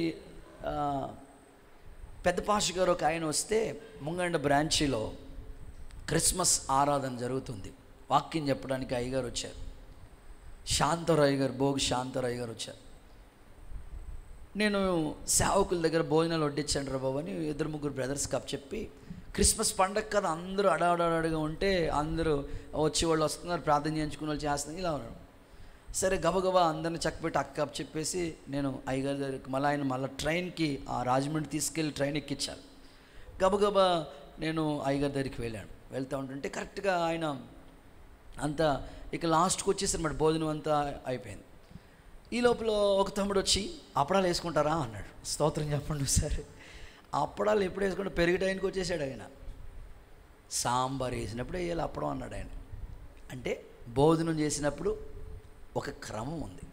పెద్ద పాష గారు ఒక ఆయన వస్తే, ముంగండ బ్రాంచీలో క్రిస్మస్ ఆరాధన జరుగుతుంది. వాక్యం చెప్పడానికి అయ్యగారు వచ్చారు. శాంతరాయ్ గారు, భోగి శాంతరాయ్ గారు వచ్చారు. నేను సేవకుల దగ్గర భోజనాలు వడ్డించండి రా బాబు అని 2-3 బ్రదర్స్ కప్ చెప్పి, క్రిస్మస్ పండగ కదా, అందరూ అడాడగా ఉంటే అందరూ వచ్చి వాళ్ళు వస్తున్నారు, ప్రార్థన చేయించుకుని వాళ్ళు చేస్తున్నారు, ఇలా ఉన్నారు. సరే గబగబా అందరిని చక్కబెట్టి అక్క చెప్పేసి నేను అయ్యగారి దగ్గరికి, మళ్ళీ ట్రైన్కి ఆ రాజమండ్రి తీసుకెళ్ళి ట్రైన్ ఎక్కించాను. గబగబా నేను అయ్యగారి దగ్గరికి వెళ్ళాను. వెళ్తూ ఉంటుంటే కరెక్ట్గా ఆయన అంతా ఇక లాస్ట్కి వచ్చేసరి మరి భోజనం అంతా అయిపోయింది. ఈ లోపల ఒక తమ్ముడు వచ్చి, అప్పడాలు వేసుకుంటారా అన్నాడు. స్తోత్రం చెప్పండి సరే. అప్పడాలు ఎప్పుడు వేసుకుంటే పెరిగి టైంకి వచ్చేసాడు ఆయన. సాంబార్ వేసినప్పుడు వేయాలి అప్పడం అన్నాడు ఆయన. అంటే భోజనం చేసినప్పుడు ఒక క్రమం ఉంది.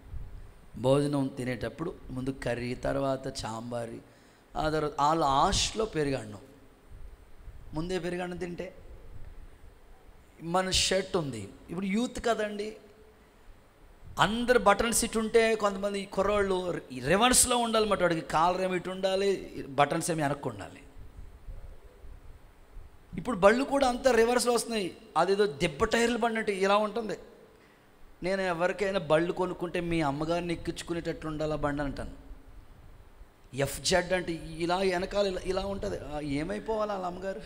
భోజనం తినేటప్పుడు ముందు కర్రీ, తర్వాత సాంబారి, ఆ తర్వాత ఆ లాస్ట్లో పెరుగన్నం. ముందే పెరుగన్నం తింటే మన షర్ట్ ఉంది. ఇప్పుడు యూత్ కదండి, అందరు బటన్స్ ఇటు ఉంటే కొంతమంది కుర్రోళ్ళు రివర్స్లో ఉండాలన్నమాట. వాడికి కాలర్ ఏమి ఇటు ఉండాలి, బటన్స్ ఏమి వెనక్కు ఉండాలి. ఇప్పుడు బళ్ళు కూడా అంతా రివర్స్లో వస్తున్నాయి. అదేదో దెబ్బ టైర్లు పడినట్టు ఇలా ఉంటుంది. నేను ఎవరికైనా బళ్ళు కొనుక్కుంటే మీ అమ్మగారిని ఎక్కించుకునేటట్టు ఉండాలా బండి అంటాను. FZ అంటే ఇలా వెనకాల ఇలా ఉంటుంది. ఏమైపోవాలి వాళ్ళ అమ్మగారు?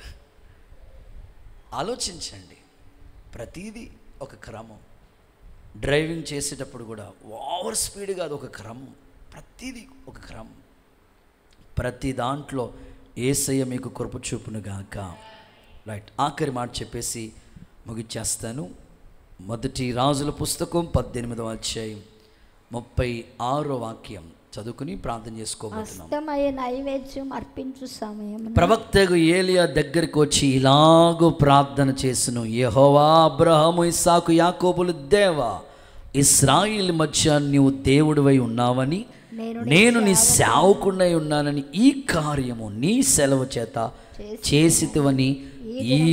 ఆలోచించండి. ప్రతీదీ ఒక క్రమం. డ్రైవింగ్ చేసేటప్పుడు కూడా ఓవర్ స్పీడ్ కాదు, ఒక క్రమం. ప్రతీదీ ఒక క్రమం. ప్రతి దాంట్లో యేసయ్య మీకు కృప చూపునుగాక. రైట్, ఆఖరి మాట చెప్పేసి ముగిచ్చేస్తాను. 1 రాజుల పుస్తకం 18వ అధ్యాయం 36వ వాక్యం చదువుకుని ప్రార్థన చేసుకోబోతున్నాం. నైవేద్యం అర్పించు సమయం ప్రవక్తకు ఏలియా దగ్గరికి వచ్చి ఇలాగూ ప్రార్థన చేసును. యెహోవా అబ్రహాము, ఇస్సాకు, యాకోబుల దేవా, ఇశ్రాయేలు మధ్య నీవు దేవుడివై ఉన్నావని, నేను నీ సేవకుడై ఉన్నానని, ఈ కార్యము నీ సెలవు చేత చేసితివని ఈ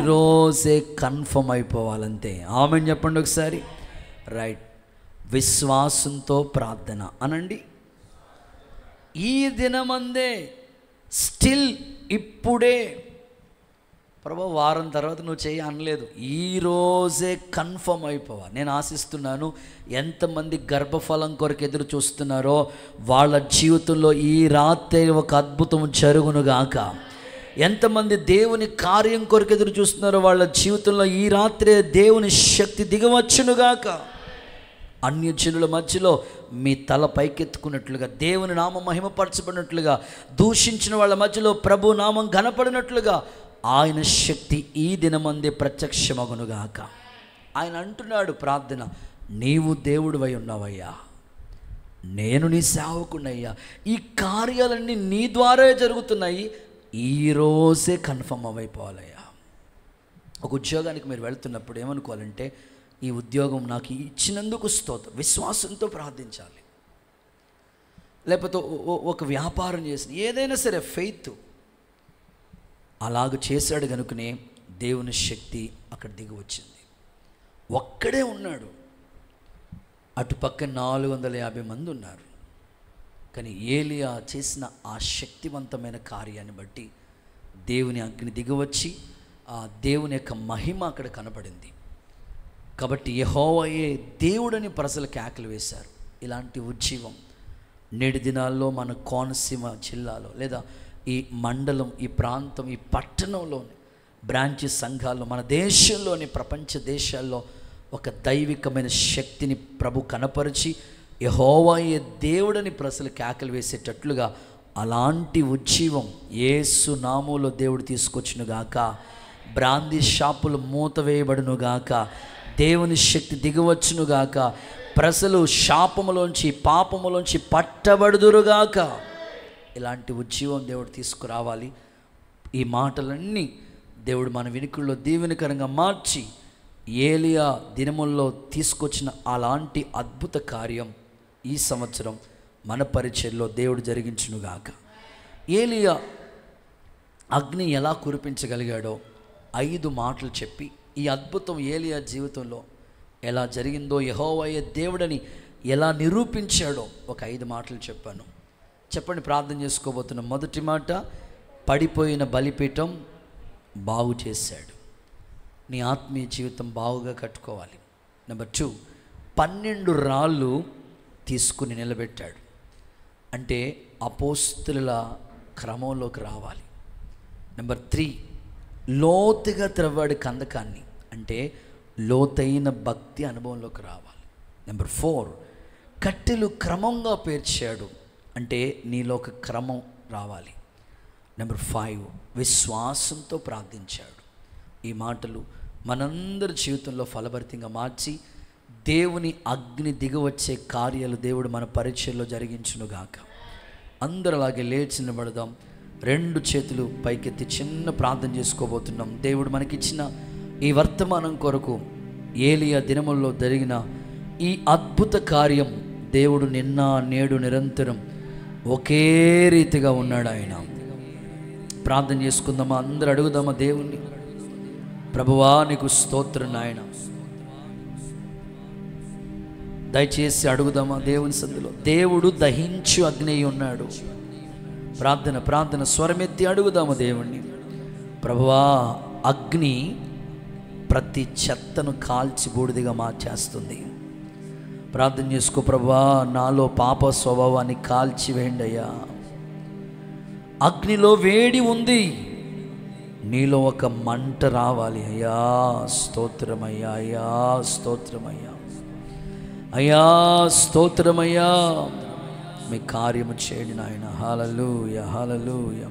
రోజే కన్ఫర్మ్ అయిపోవాలంతే. ఆమెన్ చెప్పండి ఒకసారి. రైట్, విశ్వాసంతో ప్రార్థన అనండి. ఈ దినమందే, స్టిల్ ఇప్పుడే, ప్రభు వారం తర్వాత నువ్వు చేయి అనలేదు, ఈరోజే కన్ఫర్మ్ అయిపోవాలి. నేను ఆశిస్తున్నాను ఎంతమంది గర్భఫలం కొరకు ఎదురు చూస్తున్నారో వాళ్ళ జీవితంలో ఈ రాత్రి ఒక అద్భుతం జరుగునుగాక. ఎంతమంది దేవుని కార్యం కొరకు ఎదురు చూస్తున్నారో వాళ్ళ జీవితంలో ఈ రాత్రే దేవుని శక్తి దిగవచ్చునుగాక. అన్యజనుల మధ్యలో మీ తల పైకెత్తుకున్నట్లుగా, దేవుని నామం మహిమపరచబడినట్లుగా, దూషించిన వాళ్ళ మధ్యలో ప్రభు నామం ఘనపడినట్లుగా ఆయన శక్తి ఈ దినమందే ప్రత్యక్షమగునుగాక. ఆయన అంటున్నాడు ప్రార్థన, నీవు దేవుడివై ఉన్నావయ్యా, నేను నీ సేవకునయ్యా, ఈ కార్యాలన్నీ నీ ద్వారా జరుగుతున్నాయి, ఈరోజే కన్ఫర్మ్ అయిపోవాలయ్యా. ఒక ఉద్యోగానికి మీరు వెళ్తున్నప్పుడు ఏమనుకోవాలంటే, ఈ ఉద్యోగం నాకు ఇచ్చినందుకు స్తోత్రం, విశ్వాసంతో ప్రార్థించాలి. లేకపోతే ఒక వ్యాపారం చేసిన ఏదైనా సరే ఫెయిత్ అలాగ చేశాడు కనుకనే దేవుని శక్తి అక్కడ దిగి వచ్చింది. ఒక్కడే ఉన్నాడు, అటుపక్క 450 మంది ఉన్నారు. కానీ ఏలియా చేసిన ఆ శక్తివంతమైన కార్యాన్ని బట్టి దేవుని అగ్ని దిగివచ్చి ఆ దేవుని యొక్క మహిమ అక్కడ కనపడింది. కాబట్టి యెహోవాయే దేవుడని ప్రజలు కేకలు వేశారు. ఇలాంటి ఉజ్జీవం నేటి దినాల్లో మన కోనసీమ జిల్లాలో, లేదా ఈ మండలం, ఈ ప్రాంతం, ఈ పట్టణంలోని బ్రాంచ్ సంఘాల్లో, మన దేశంలోని ప్రపంచ దేశాల్లో ఒక దైవికమైన శక్తిని ప్రభు కనపరిచి యెహోవాయే దేవుడని ప్రజలు కేకలు వేసేటట్లుగా అలాంటి ఉజ్జీవం యేసు నామములో దేవుడు తీసుకొచ్చునుగాక. బ్రాందీ షాపులు మూతవేయబడునుగాక. దేవుని శక్తి దిగవచ్చునుగాక. ప్రజలు శాపములోంచి పాపములోంచి పట్టబడుదురుగాక. ఇలాంటి ఉజ్జీవం దేవుడు తీసుకురావాలి. ఈ మాటలన్నీ దేవుడు మన వినికిల్లో దీవెనకరంగా మార్చి ఏలియా దినముల్లో తీసుకొచ్చిన అలాంటి అద్భుత కార్యం ఈ సంవత్సరం మన పరిచర్లో దేవుడు జరిగించునుగాక. ఏలియా అగ్ని ఎలా కురిపించగలిగాడో 5 మాటలు చెప్పి ఈ అద్భుతం ఏలియా జీవితంలో ఎలా జరిగిందో, యెహోవాయే దేవుడని ఎలా నిరూపించాడో ఒక 5 మాటలు చెప్పాను. చెప్పండి, ప్రార్థన చేసుకోబోతున్నాం. మొదటి మాట, పడిపోయిన బలిపీఠం బాగు చేశాడు. నీ ఆత్మీయ జీవితం బాగుగా కట్టుకోవాలి. నెంబర్ 2, 12 రాళ్ళు తీసుకుని నిలబెట్టాడు. అంటే అపోస్తుల క్రమంలోకి రావాలి. నెంబర్ 3, లోతుగా త్రవ్వాడు కందకాన్ని. అంటే లోతైన భక్తి అనుభవంలోకి రావాలి. నెంబర్ 4, కట్టెలు క్రమంగా పేర్చాడు. అంటే నీలో ఒక క్రమం రావాలి. నెంబర్ 5, విశ్వాసంతో ప్రార్థించాడు. ఈ మాటలు మనందరి జీవితంలో ఫలభరితంగా మార్చి దేవుని అగ్ని దిగవచ్చే కార్యాలు దేవుడు మన పరిచయంలో జరిగించునుగాక. అందరూ అలాగే లేచి నిలబడదాం. 2 చేతులు పైకెత్తి చిన్న ప్రార్థన చేసుకోబోతున్నాం. దేవుడు మనకిచ్చిన ఈ వర్తమానం కొరకు ఏలియా దినముల్లో జరిగిన ఈ అద్భుత కార్యం దేవుడు నిన్న నేడు నిరంతరం ఒకే రీతిగా ఉన్నాడు. ఆయన ప్రార్థన చేసుకుందామా? అందరూ అడుగుదామా దేవుణ్ణి? ప్రభువా, నీకు స్తోత్రం నాయన. దయచేసి అడుగుదామా దేవుని సన్నిధిలో? దేవుడు దహించు అగ్ని ఉన్నాడు. ప్రార్థన స్వరమెత్తి అడుగుదామా దేవుణ్ణి? ప్రభువా, అగ్ని ప్రతి చెత్తను కాల్చి బూడిదిగా మార్చేస్తుంది. ప్రార్థన చేసుకో. ప్రభువా, నాలో పాప స్వభావాన్ని కాల్చివేయండి అయ్యా. అగ్నిలో వేడి ఉంది, నీలో ఒక మంట రావాలి అయ్యా. స్తోత్రమయ్యా, అయ్యా స్తోత్రమయ్యా, అయ్యా స్తోత్రమయ్యా. మీ కార్యము చేయండి నాయన. హల్లెలూయా, హల్లెలూయా.